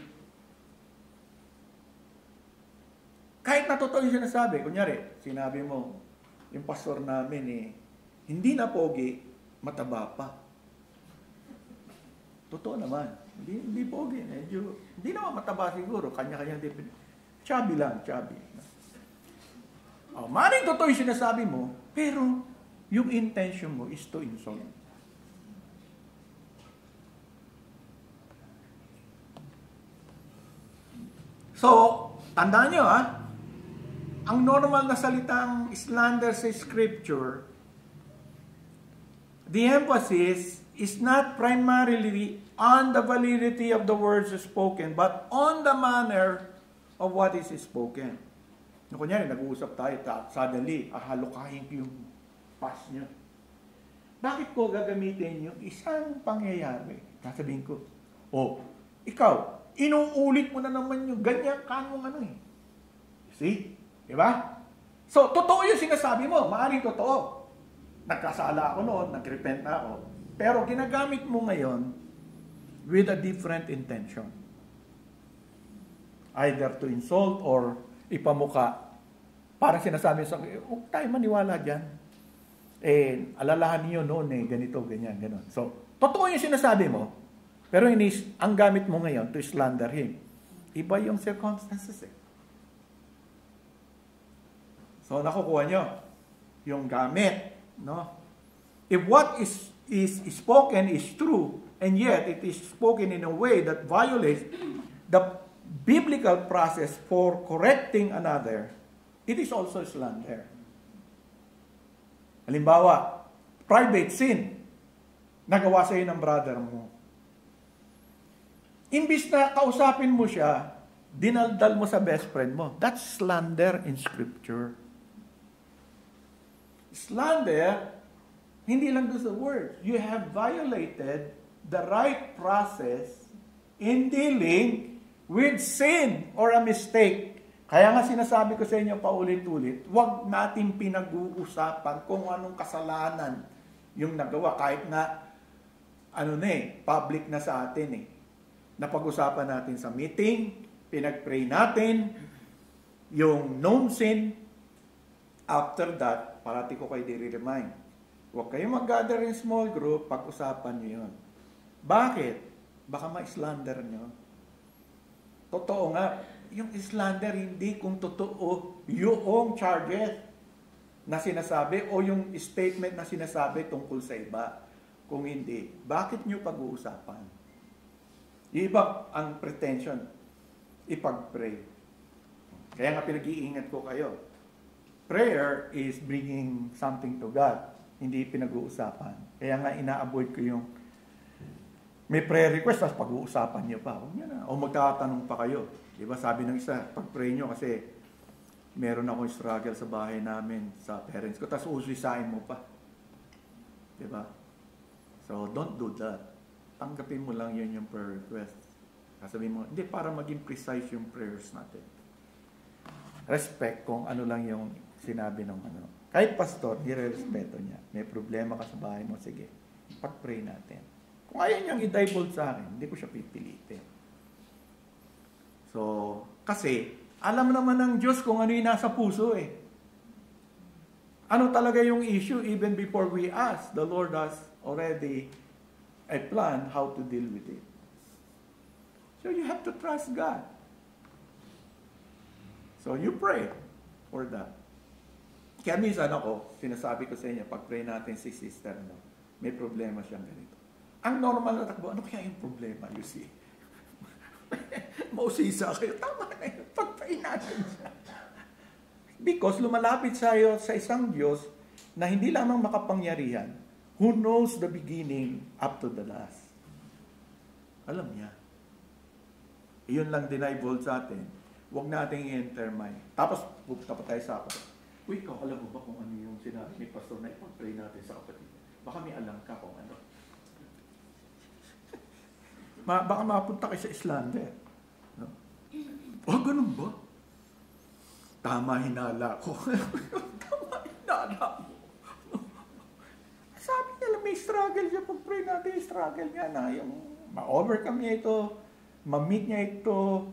kahit na totoo yung sinasabi, kunyari, sinabi mo, yung pastor namin hindi na pogi, mataba pa. Totoo naman. Hindi pogi. Hindi naman mataba siguro. Kanya-kanyang definition. Chubby lang, chubby. Maring totoo yung sinasabi mo, pero yung intention mo is to insult. So, tandaan nyo ang normal na salitang slander sa scripture, the emphasis is not primarily on the validity of the words spoken, but on the manner of what is spoken. Kunyari, nag-uusap tayo, suddenly, halokahin ko yung past nyo. Bakit ko gagamitin yung isang pangyayari? Sasabihin ko, ikaw, inuulit mo na naman yung ganyan kanong See? Diba? So, totoo yung sinasabi mo. Maaaring totoo. Nagkasala ako noon, nag-repent na ako. Pero ginagamit mo ngayon with a different intention. Either to insult or ipamuka. Parang sinasabi sa akin, huwag tayo maniwala dyan. Alalahan niyo noon ganito, ganyan, gano'n. So, totoo yung sinasabi mo, pero ang gamit mo ngayon to slander him. Iba yung circumstances So, nakukuha nyo yung gamit, no? If what is spoken is true, and yet it is spoken in a way that violates the biblical process for correcting another, it is also slander. Halimbawa, private sin, nagawa sa'yo ng brother mo. Imbis na kausapin mo siya, dinaldal mo sa best friend mo. That's slander in scripture. Slander, hindi lang doon sa words. You have violated the right process in dealing with sin or a mistake. Kaya nga sinasabi ko sa inyo paulit-ulit, huwag natin pinag-uusapan kung anong kasalanan yung nagawa. Kahit na, public na sa atin Napag-usapan natin sa meeting, pinag-pray natin, yung known sin. After that, parati ko kayo di-remind. Huwag kayong mag-gather in small group, pag-usapan nyo yun. Bakit? Baka ma-slander nyo. Totoo nga, yung slander hindi kung totoo yung charges na sinasabi o yung statement na sinasabi tungkol sa iba. Kung hindi, bakit nyo pag-uusapan? Yung iba ang pretension, ipag-pray. Kaya nga pinag-iingat ko kayo. Prayer is bringing something to God, hindi pinag-uusapan. Kaya nga ina-avoid ko yung may prayer request, tapos pag-uusapan nyo pa. Huwag nyo na. O magtatanong pa kayo. Diba sabi ng isa, pag-pray nyo kasi meron akong struggle sa bahay namin, sa parents ko, tapos ususahin mo pa. Diba? So, don't do that. Tanggapin mo lang yun yung prayer request. Sasabihin mo, hindi, para maging precise yung prayers natin. Respect kung ano lang yung sinabi ng Kahit pastor, nire-respeto niya. May problema ka sa bahay mo, sige, pag-pray natin. Kung ayaw niyang i-divulge sa akin, hindi ko siya pipilitin. So, kasi, alam naman ng Diyos kung ano yung nasa puso Ano talaga yung issue even before we ask, the Lord has already a plan how to deal with it. So you have to trust God. So you pray for that. Kaya minsan sinasabi ko sa inyo, pag-pray natin si sister, may problema siyang ganito. Ang normal na takbo, ano kaya yung problema, you see? Mausisa kayo, tama na yun, pag-pray natin siya. Because lumalapit sa'yo sa isang Diyos na hindi lamang makapangyarihan, who knows the beginning up to the last. Alam niya. Iyon lang dinivulge sa atin. Huwag nating i-enter mind. Tapos, pupunta pa tayo sa kapatid. Uy, ikaw, alam mo ba kung ano yung sinabi ni pastor na ipag-pray natin sa kapatid? Baka may alam ka kung ano. Baka mapunta kayo sa slander. No? Ganun ba? Tama hinala ko. Tama hinala mo. Sabi niya lang, may struggle siya. Pag-pray natin, yung struggle niya na yung ma-overcome niya ito, ma-meet niya ito.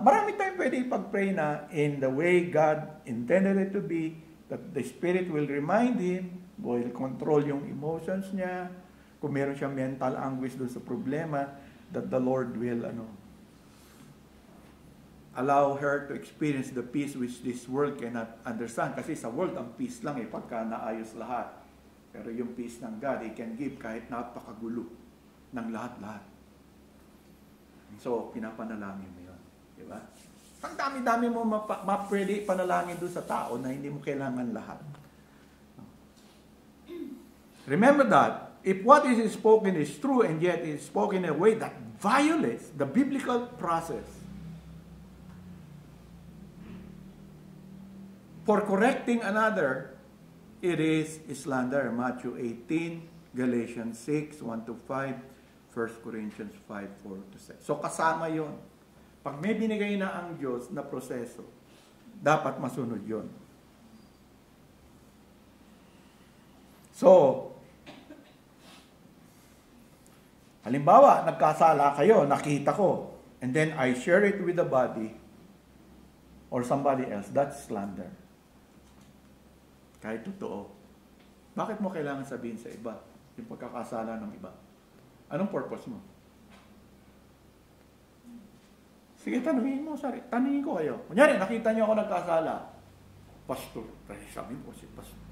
Marami tayong pwede ipag-pray na in the way God intended it to be, that the Spirit will remind him, will control yung emotions niya. Kung meron siyang mental anguish doon sa problema, that the Lord will allow her to experience the peace which this world cannot understand. Kasi sa world, ang peace lang pagka naayos lahat. Pero yung peace ng God, He can give kahit napakagulo ng lahat-lahat. So, pinapanalangin mo yun. Diba? Ang dami-dami mo pwede panalangin doon sa tao na hindi mo kailangan lahat. Remember that, if what is spoken is true and yet is spoken in a way that violates the biblical process for correcting another, it is slander. Matthew 18, Galatians 6, 1-5, 1 Corinthians 5, 4-6. So kasama yon. Pag may binigay na ang Diyos na proseso, dapat masunod yon. So, halimbawa, nagkasala kayo, nakita ko, and then I share it with the body or somebody else, that's slander. Kahit totoo. Bakit mo kailangan sabihin sa iba yung pagkakasala ng iba? Anong purpose mo? Sige, tanungin mo, sorry. Tanungin ko kayo. Kunyari, nakita niyo ako nagkasala. Pastor. Kasi sabi ko, si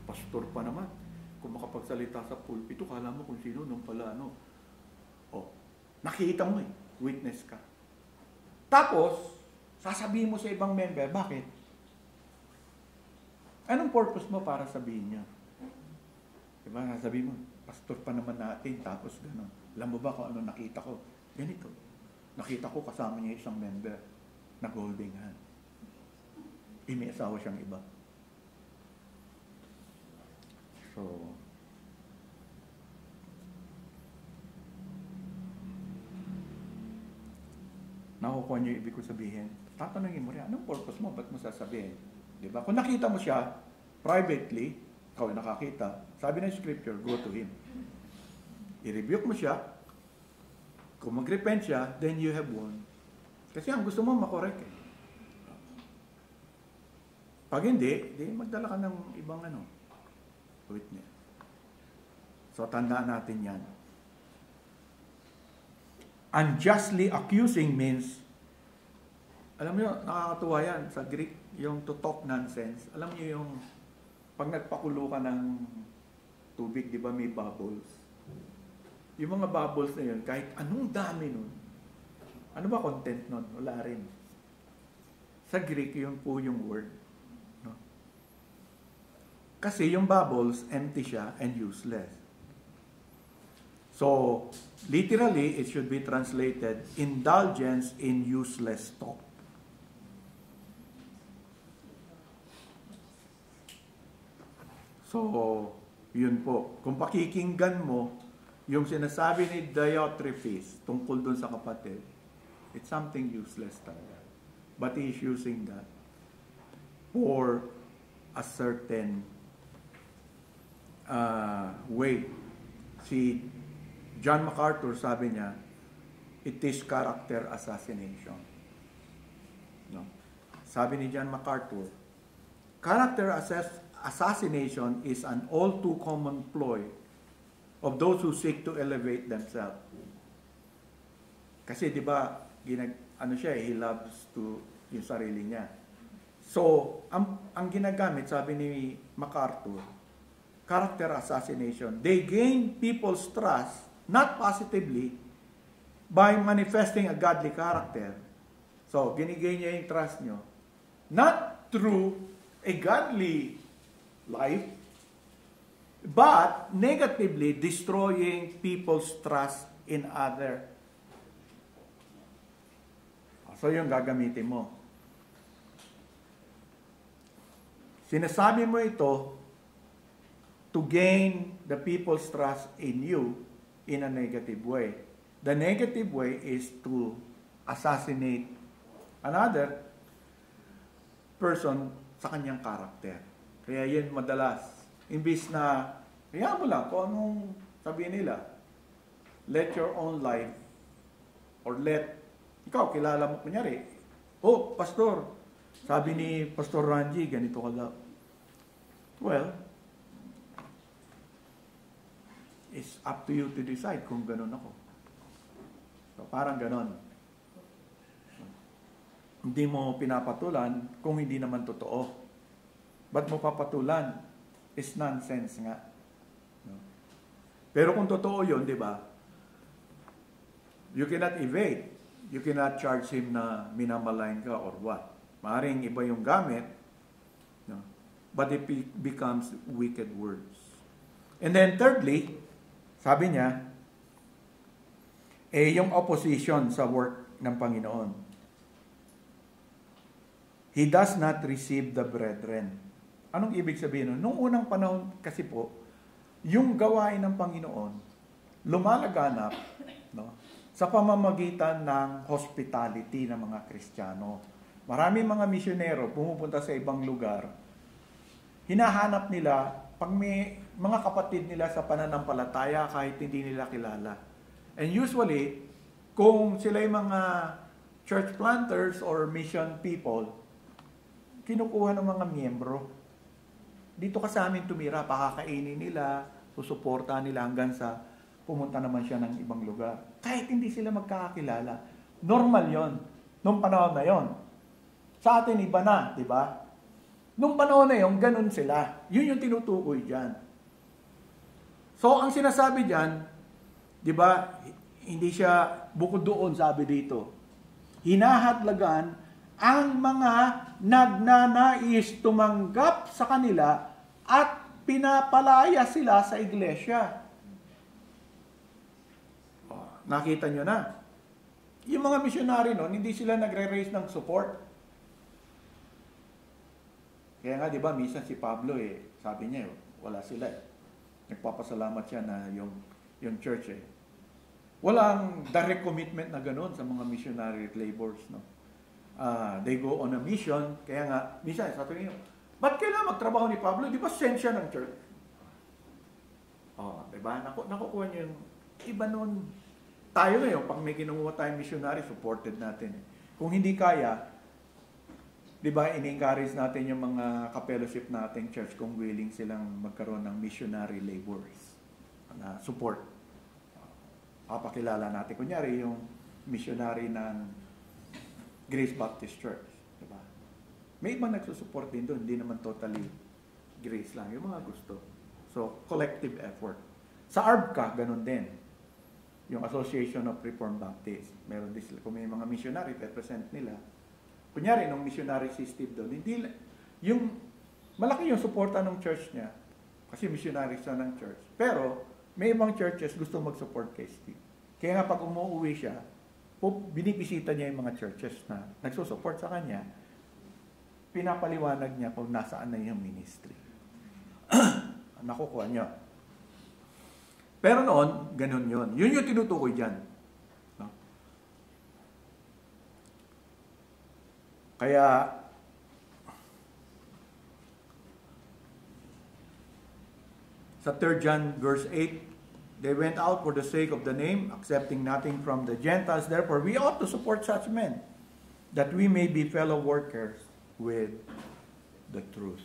pastor pa naman. Kung makapagsalita sa pulpito, kala mo kung sino, nung pala, ano. Oh, nakita mo witness ka. Tapos, sasabihin mo sa ibang member, bakit? Anong purpose mo para sabihin niya? Diba, sasabihin mo, pastor pa naman natin, tapos gano'n. Alam mo ba kung ano nakita ko? Ganito. Nakita ko kasama niya isang member na holding hand. May asawa siyang iba. So, nakukuha niyo yung ibig ko sabihin. Tatanungin mo rin, anong purpose mo? Ba't mo sasabihin? Diba? Kung nakita mo siya, privately, ikaw ay nakakita, sabi ng scripture, go to him. I-rebuke mo siya. Kung mag-repent siya, then you have won. Kasi ang gusto mo, makorek eh. Pag hindi, di magdala ka ng ibang witness. So, tandaan natin yan. Unjustly accusing means, alam niyo, nakakatuwa yan sa Greek, yung to talk nonsense. Alam niyo yung, pag nagpakulo ka ng tubig, di ba may bubbles? Yung mga bubbles na yun, kahit anong dami nun, ano ba content nun? Wala rin. Sa Greek, yun po yung word. No? Kasi yung bubbles, empty siya and useless. So, literally, it should be translated, indulgence in useless talk. So, yun po. Kung pakikinggan mo, yung sinasabi ni Diotrephes tungkol dun sa kapatid, it's something useless talaga. But he is using that for a certain way. Si John MacArthur, sabi niya, it is character assassination. No? Sabi ni John MacArthur, character assassination is an all too common ploy of those who seek to elevate themselves. Kasi 'di ba, he loves to yung sarili niya. So, ang ginagamit, sabi ni MacArthur, character assassination. They gain people's trust not positively by manifesting a godly character. So, ginigay niya yung trust nyo not through a godly life, but negatively destroying people's trust in other. So, yung gagamitin mo. Sinasabi mo ito to gain the people's trust in you in a negative way. The negative way is to assassinate another person sa kanyang karakter. Kaya yun madalas. Imbis na, kaya mo lang kung anong sabihin nila, let your own life, or ikaw, kilala mo, kunyari, oh, pastor, sabi ni Pastor Ranji, ganito ka daw. Well, it's up to you to decide kung ganun ako. So, parang ganun. hindi mo pinapatulan kung hindi naman totoo? Ba't mo papatulan? Is nonsense nga. No? Pero kung totoo yun, di ba? You cannot evade. You cannot charge him na minamalayan ka or what. Maaaring iba yung gamit, no? But it becomes wicked words. And then thirdly, sabi niya, yung opposition sa work ng Panginoon. He does not receive the brethren. Anong ibig sabihin nun? Noong unang panahon kasi po, yung gawain ng Panginoon, lumalaganap, no, sa pamamagitan ng hospitality ng mga Kristiyano. Maraming mga misyonero pumupunta sa ibang lugar, hinahanap nila, pag may mga kapatid nila sa pananampalataya kahit hindi nila kilala. And usually, kung sila yung mga church planters or mission people, kinukuha ng mga miyembro. Dito ka sa amin tumira, pakakainin nila, susuportahan nila hanggang sa pumunta naman siya ng ibang lugar. Kahit hindi sila magkakakilala. Normal yon nung panahon na yon. Sa atin iba na, di ba? Nung panahon na yon, ganun sila. Yun yung tinutukoy dyan. So, ang sinasabi dyan, di ba, hindi siya bukod doon, sabi dito. Hinahatlagan ang mga nagnanais tumanggap sa kanila at pinapalaya sila sa iglesia. Nakita nyo na. Yung mga missionary noon, hindi sila nagre-raise ng support. Kaya nga, di ba, minsan si Pablo, sabi niya, wala sila. Nagpapasalamat siya na yung church. Walang direct commitment na ganun sa mga missionary labors. No? They go on a mission. Kaya nga, minsan, sabi niyo, ba't kailangan magtrabaho ni Pablo? Di ba send siya ng church? Di ba? Nakukuha niyo yung iba noon. Tayo ngayon, pag may kinuha tayong missionary, supported natin. Kung hindi kaya, di ba, in-encourage natin yung mga ka-fellowship nating church kung willing silang magkaroon ng missionary labors na support. Papakilala natin. Kunyari, yung missionary ng Grace Baptist Church. Di ba? May ibang nagsusupport din doon. Hindi naman totally grace lang. Yung mga gusto. So, collective effort. Sa ARBCA, ganun din. Yung Association of Reformed Baptists. Meron din sila. Kung may mga missionary, represent nila. Kunyari, nung missionary si Steve doon, hindi, yung, malaki yung suporta ng church niya. Kasi missionary siya ng church. Pero, may ibang churches gusto mag-support kay Steve. Kaya nga pag umuwi siya, binibisita niya yung mga churches na nagsusupport sa kanya, pinapaliwanag niya kung nasaan na yung ministry. Nakukuha niya. Pero noon, ganun yun. Yun yung tinutukoy dyan. No? Kaya, sa 3 John verse 8, they went out for the sake of the name, accepting nothing from the Gentiles. Therefore, we ought to support such men, that we may be fellow workers with the truth.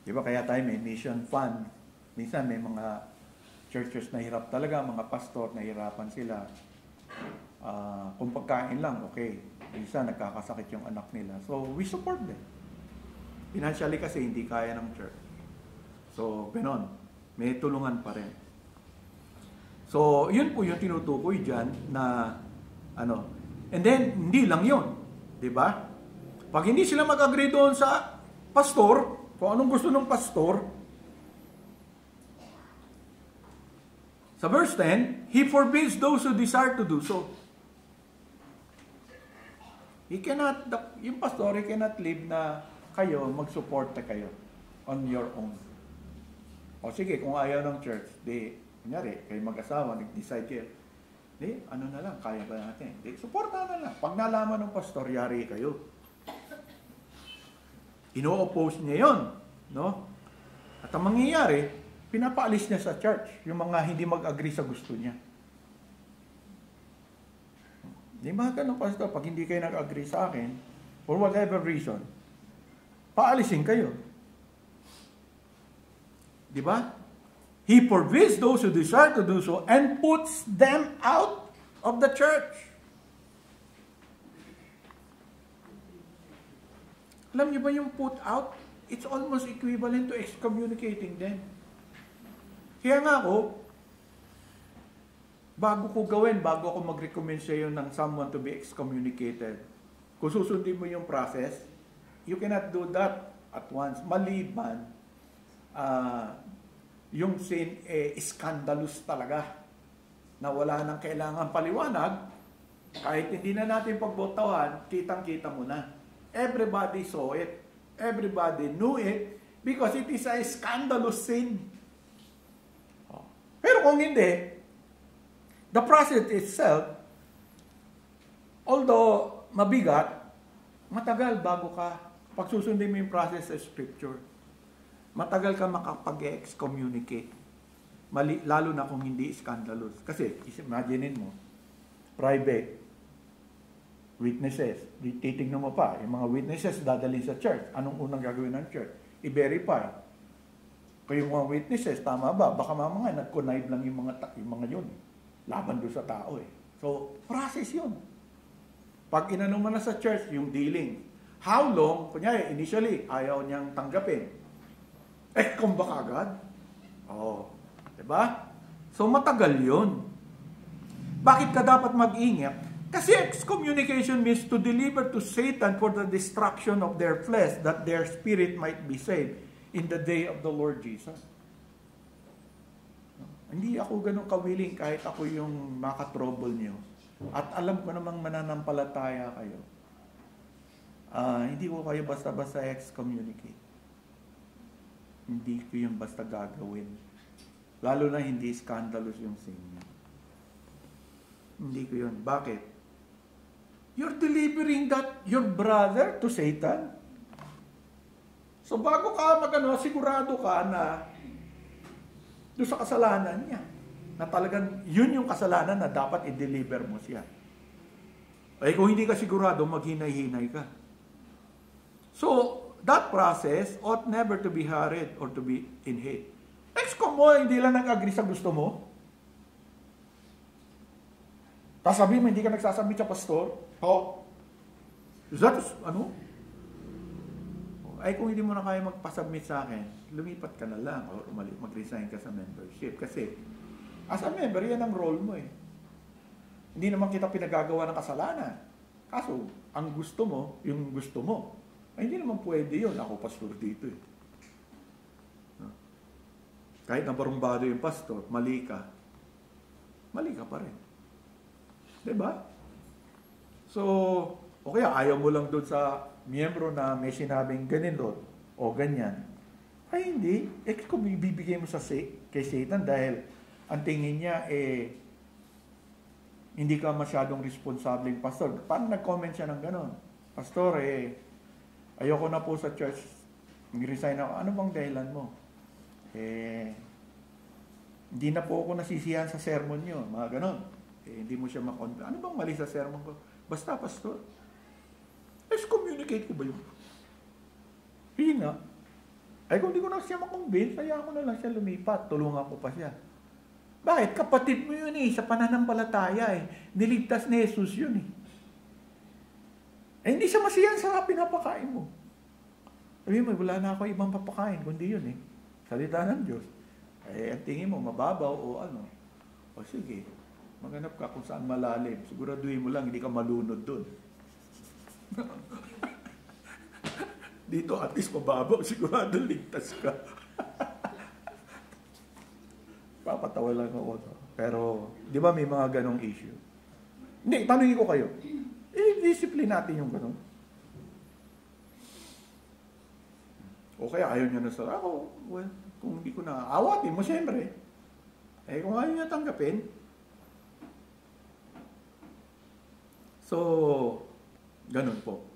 Diba kaya tayo may mission fund? Minsan may mga churches na hirap talaga, mga pastor na hirapan sila. Kung pagkain lang, okay. Minsan nagkakasakit yung anak nila. So, we support them. Financially kasi hindi kaya ng church. So, ganon. May tulungan pa rin. So, yun po yung tinutukoy dyan na, and then, hindi lang yun. Diba? Pag hindi sila mag-agree doon sa pastor, kung anong gusto ng pastor, sa verse 10, He forbids those who desire to do so. Yung pastor, he cannot live na kayo, mag-support na kayo on your own. O sige, kung ayaw ng church, kunyari, kayo mag-asawa, nag-decide kayo, ano na lang, kaya ba natin? Supporta na lang. Pag nalaman ng pastor, yari kayo. Ino-oppose niya yun. No? At ang mangyayari, pinapaalis niya sa church yung mga hindi mag-agree sa gusto niya. Di ba ganun, pastor? Pag hindi kayo nag-agree sa akin, for whatever reason, paalisin kayo. Di ba? He forbids those who desire to do so and puts them out of the church. Alam niyo ba yung put out? It's almost equivalent to excommunicating them. Kaya nga ako, bago ako mag-recommend sa iyo ng someone to be excommunicated, kung susundin mo yung process, you cannot do that at once. Maliban, yung sin, scandalous talaga, na wala nang kailangan paliwanag, kahit hindi na natin pagbotawan, kitang-kita mo na. Everybody saw it. Everybody knew it because it is a scandalous sin. Pero kung hindi, the process itself, although mabigat, matagal bago ka, pag susundin mo yung process sa Scripture, matagal ka makapag-excommunicate. Lalo na kung hindi scandalous. Kasi, imaginein mo, private, witnesses, titignan mo pa, yung mga witnesses dadalhin sa church. Anong unang gagawin ng church? I-verify. Kung yung mga witnesses, tama ba? Baka mamaya nag-connive lang yung mga yun. Laban doon sa tao eh. So, process yun. Pag inano mo na sa church, yung dealing. How long? Kunyari, initially, ayaw niyang tanggapin. Kung baka agad? Diba? So, matagal yun. Bakit ka dapat mag-ingat? Kasi excommunication means to deliver to Satan for the destruction of their flesh, that their spirit might be saved in the day of the Lord Jesus. Hindi ako ganun kawiling kahit ako yung makatrouble niyo. At alam ko namang mananampalataya kayo. Hindi ko kayo basta-basta excommunicate. Hindi ko yung basta gagawin. Lalo na hindi scandalous yung sin niya. Hindi ko yun. Bakit? You're delivering your brother to Satan. So bago ka sigurado ka na doon sa kasalanan niya. Na talagang yun yung kasalanan na dapat i-deliver mo siya. Ay kung hindi ka sigurado, maghinay-hinay ka. So, that process ought never to be hurried or to be in hate. Excom mo, hindi lang nag-agree sa gusto mo. Tapos sabihin mo, hindi ka nagsasabit sa pastor. Is that, Ay, kung hindi mo na kaya magpasubmit sa akin, lumipat ka na lang or mag-resign ka sa membership. Kasi, as a member, yan ang role mo eh. Hindi naman kita pinagagawa ng kasalanan. Kaso, ang gusto mo, yung gusto mo. Ay, hindi naman pwede yun. Ako pastor dito eh. Kahit na barumbado yung pastor, mali ka pa rin. Diba? So, o kaya ayaw mo lang doon sa miyembro na may sinabing ganito o ganyan. Ay hindi. Kung ibibigay mo kay Satan dahil ang tingin niya hindi ka masyadong responsableng pastor. Paano nag-comment siya ng gano'n? Pastor, ayoko na po sa church. Mag-resign ako. Ano bang dahilan mo? Hindi na po ako nasisiyahan sa sermon niyo. Mga gano'n. Hindi mo siya makonvince. Ano bang mali sa sermon ko? Basta, pastor. Excommunicate ko ba yun? Hindi nga. Ay, kung hindi ko na siya makonvince, kaya ako na lang siya lumipat. Tulungan ko pa siya. Bakit? Kapatid mo yun sa pananampalataya Niligtas ni Jesus yun hindi siya masiyahan sa pinapakain mo. Sabi mo, wala na ako ibang papakain, kundi yun Salita ng Diyos. Ang tingin mo, mababaw o ano. O sige, maghanap ka kung saan malalim. Siguraduhin mo lang, hindi ka malunod dun. Dito, at least mababaw. Sigurado ligtas ka. Papatawa lang ako. Pero, di ba may mga ganong issue? Hindi, tanongin ko kayo. Discipline natin yung ganon. O kaya ayaw niya na sa ako. Well, kung hindi ko na, awatin mo siyempre. Kung ayaw niya tanggapin. So, ganun po.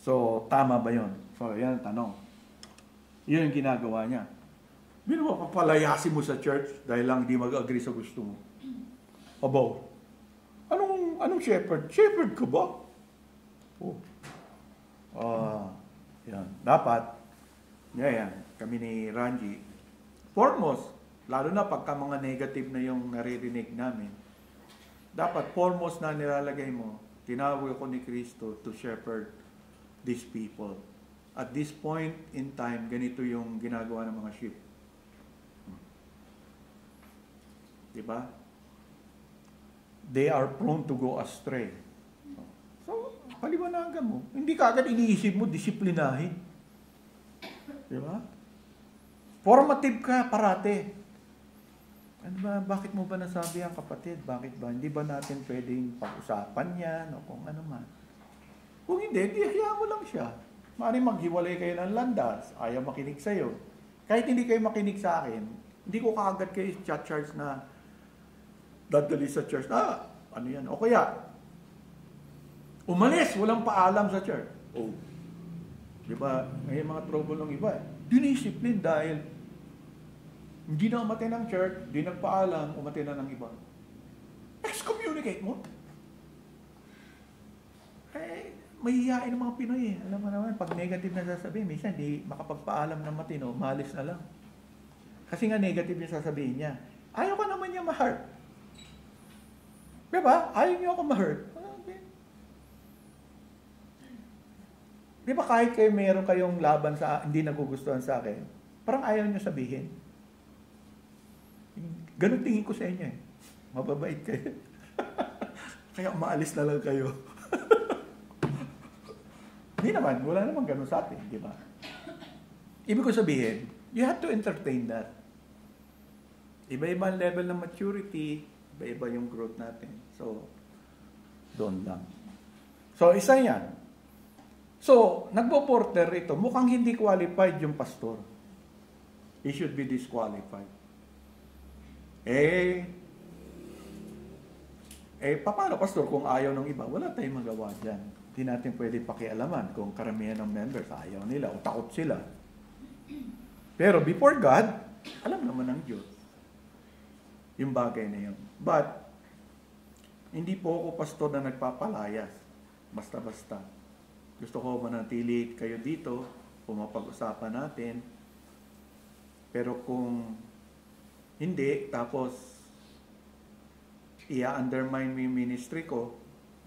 So, tama ba yun? So, yan ang tanong. Yun yung ginagawa niya. Hindi mo papalayasin mo sa church dahil lang hindi mag-agree sa gusto mo. Abo, anong shepherd? Shepherd ka ba? Yan. Dapat, yan, kami ni Ranji, foremost, lalo na pagka mga negative na yung naririnig namin, dapat foremost na nilalagay mo, tinawag ako ni Kristo to shepherd these people. at this point in time, ganito yung ginagawa ng mga sheep. Diba? They are prone to go astray. So, paliwanagan mo. Hindi ka agad iniisip mo, disiplinahin. Diba? Formative ka parate. Ano ba, bakit mo ba nasabi ang kapatid? Bakit ba? Hindi ba natin pwedeng pag-usapan yan o kung ano man? Kung hindi, hayaan mo lang siya. Maaaring maghiwalay kayo ng landas, ayaw makinig sa'yo. Kahit hindi kayo makinig sa akin, hindi ko kaagad kayo charge na dadali sa church. Ano yan? O kaya, umalis, walang paalam sa church. Oh. Di ba? May mga trouble ng iba. Diniscipline dahil hindi na umatay ng church, hindi nagpaalam, umatay na ng iba. Excommunicate mo. Mahihiyain ng mga Pinoy eh. Alam mo naman, pag negative na sasabihin, minsan hindi makapagpaalam ng matino, malis na lang. Kasi nga negative yung sasabihin niya. Ayaw ka naman niya ma-hurt. Diba? Ayaw niyo ako ma-hurt. Diba kahit kayo meron kayong laban sa hindi nagugustuhan sa akin, parang ayaw niyo sabihin. Ganun tingin ko sa inyo eh. Mababait kayo. Kaya umaalis na lang kayo. Hindi naman, wala naman ganun sa atin, di ba? Ibig ko sabihin, you have to entertain that. Iba-iba ang level ng maturity, iba-iba yung growth natin. So, doon lang. So, isa yan. So, nagpo-porter ito, mukhang hindi qualified yung pastor. He should be disqualified. Paano pastor kung ayaw ng iba? Wala tayong magawa dyan. Hindi natin pwede pakialaman kung karamihan ng members ayaw nila o takot sila. Pero before God, alam naman ng Diyos yung bagay na yun. But, hindi po ako pastor na nagpapalayas. Basta-basta. Gusto ko manatili kayo dito, pumapag-usapan natin. Pero kung hindi, tapos i-undermine mo yung ministry ko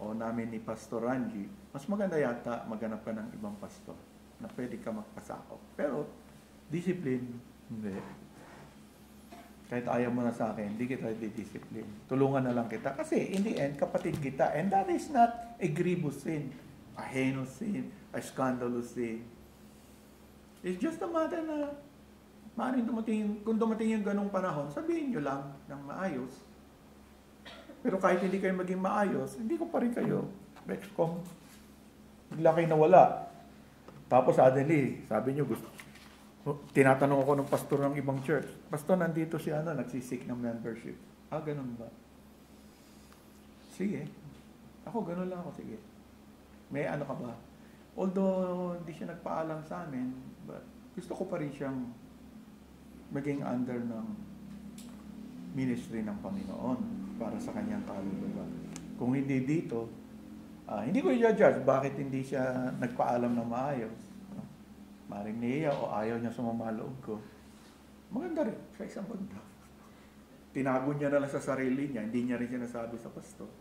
o namin ni Pastor Ranji, mas maganda yata maghanap ka ng ibang pastor na pwede ka magpasakop. Pero, discipline, hindi. Kahit ayaw mo na sa akin, hindi kita di-discipline. Tulungan na lang kita. Kasi, in the end, kapatid kita. And that is not a grievous sin, a heinous sin, a scandalous sin. It's just a matter na maaaring kung dumating yung ganong panahon, sabihin nyo lang ng maayos. Pero kahit hindi kayo maging maayos, hindi ko pa rin kayo excom. Bigla kayo nawala. Tapos suddenly, sabi nyo, tinatanong ako ng pastor ng ibang church, pastor, nandito si nagsisik ng membership. Ganun ba? Sige. Ako, ganun lang ako, sige. May ano ka ba? Although, hindi siya nagpaalam sa amin, but gusto ko pa rin siyang maging under ng ministry ng Panginoon para sa kanyang kaluluwa. Kung hindi dito, hindi ko i-judge bakit hindi siya nagpaalam ng maayos. Maring niya o ayaw niya sumama loob ko. Maganda rin sa isang banda. Tinago niya na lang sa sarili niya, hindi niya rin sinasabi sa pastor.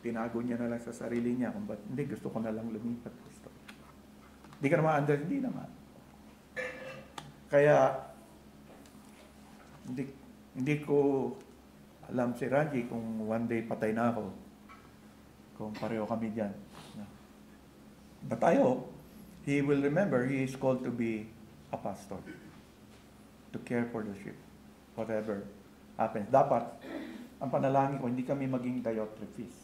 Tinago niya na lang sa sarili niya kung ba't hindi, gusto ko na lang lumipat, pastor. Hindi ka naman hindi naman. Kaya, hindi ko alam si Ranji kung one day patay na ako. Kung pareho kami dyan. But I hope he will remember he is called to be a pastor. To care for the sheep. Whatever happens. Dapat, ang panalangin ko, hindi kami maging Diotrephes.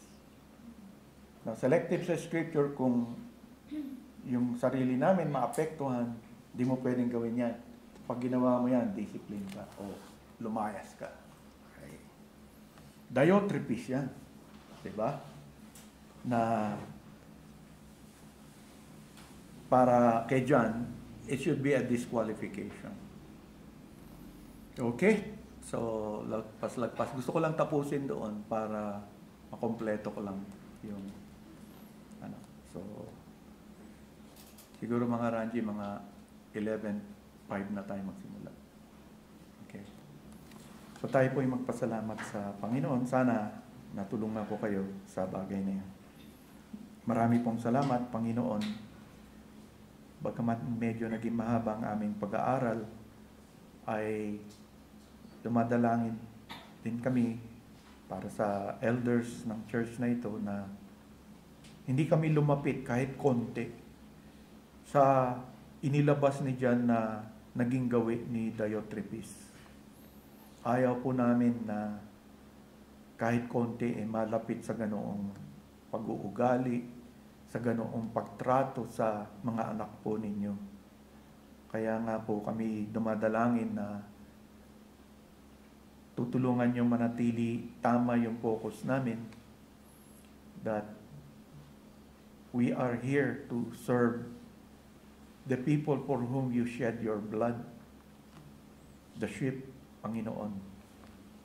Now, selective sa scripture kung yung sarili namin maapektuhan, hindi mo pwedeng gawin yan. Pag ginawa mo yan, discipline ka o lumayas ka. Okay. Diotrephes yan. Diba? Na para kay John, it should be a disqualification. Okay? So, lagpas. Gusto ko lang tapusin doon para makompleto ko lang yung So, siguro mga Ranji, mga 11:05 na tayo magsimula. Okay. So, tayo po ay magpasalamat sa Panginoon. Sana natulungan ko kayo sa bagay na yan. Marami pong salamat, Panginoon, bagamat medyo naging mahaba ang aming pag-aaral, ay dumadalangin din kami para sa elders ng church na ito na hindi kami lumapit kahit konti sa inilabas ni John na naging gawi ni Diotrephes. Ayaw po namin na kahit konti malapit sa ganoong pag-uugali, sa ganoong pagtrato sa mga anak po ninyo. Kaya nga po kami dumadalangin na tutulungan nyo manatili tama yung focus namin, that we are here to serve the people for whom you shed your blood, the sheep, Panginoon.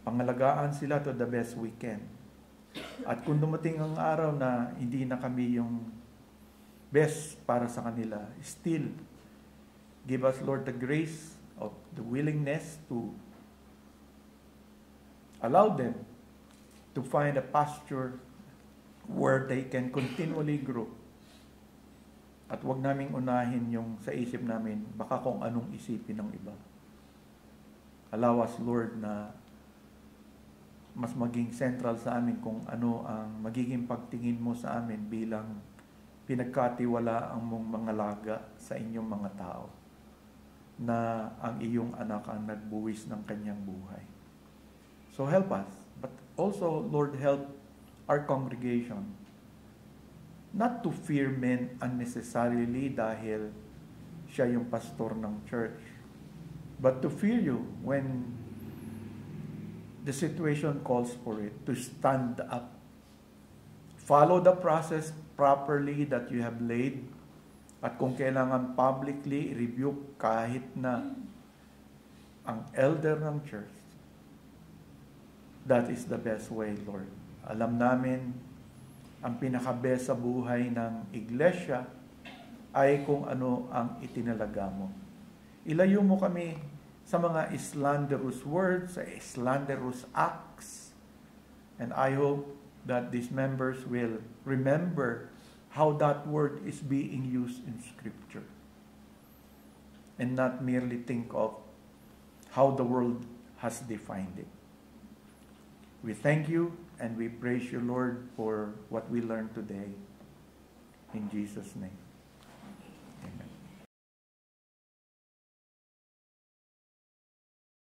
Pangalagaan sila to the best we can. At kung dumating ang araw na hindi na kami yung best para sa kanila, still give us, Lord, the grace of the willingness to allow them to find a pasture where they can continually grow. At wag naming unahin yung sa isip namin, baka kung anong isipin ng iba. Allow us, Lord, na mas maging central sa amin kung ano ang magiging pagtingin mo sa amin bilang pinagkatiwala ang mong mga laga sa inyong mga tao, na ang iyong anak ang nagbuwis ng kanyang buhay. So help us, but also, Lord, help our congregation not to fear men unnecessarily dahil siya yung pastor ng church, but to fear you when the situation calls for it, to stand up. Follow the process properly that you have laid, at kung kailangan publicly rebuke kahit na ang elder ng church. That is the best way, Lord. Alam namin, ang pinaka-best sa buhay ng iglesia ay kung ano ang itinalaga mo. Ilayo mo kami sa mga slanderous words, sa slanderous acts, and I hope that these members will remember how that word is being used in Scripture, and not merely think of how the world has defined it. We thank you and we praise you, Lord, for what we learned today. In Jesus' name.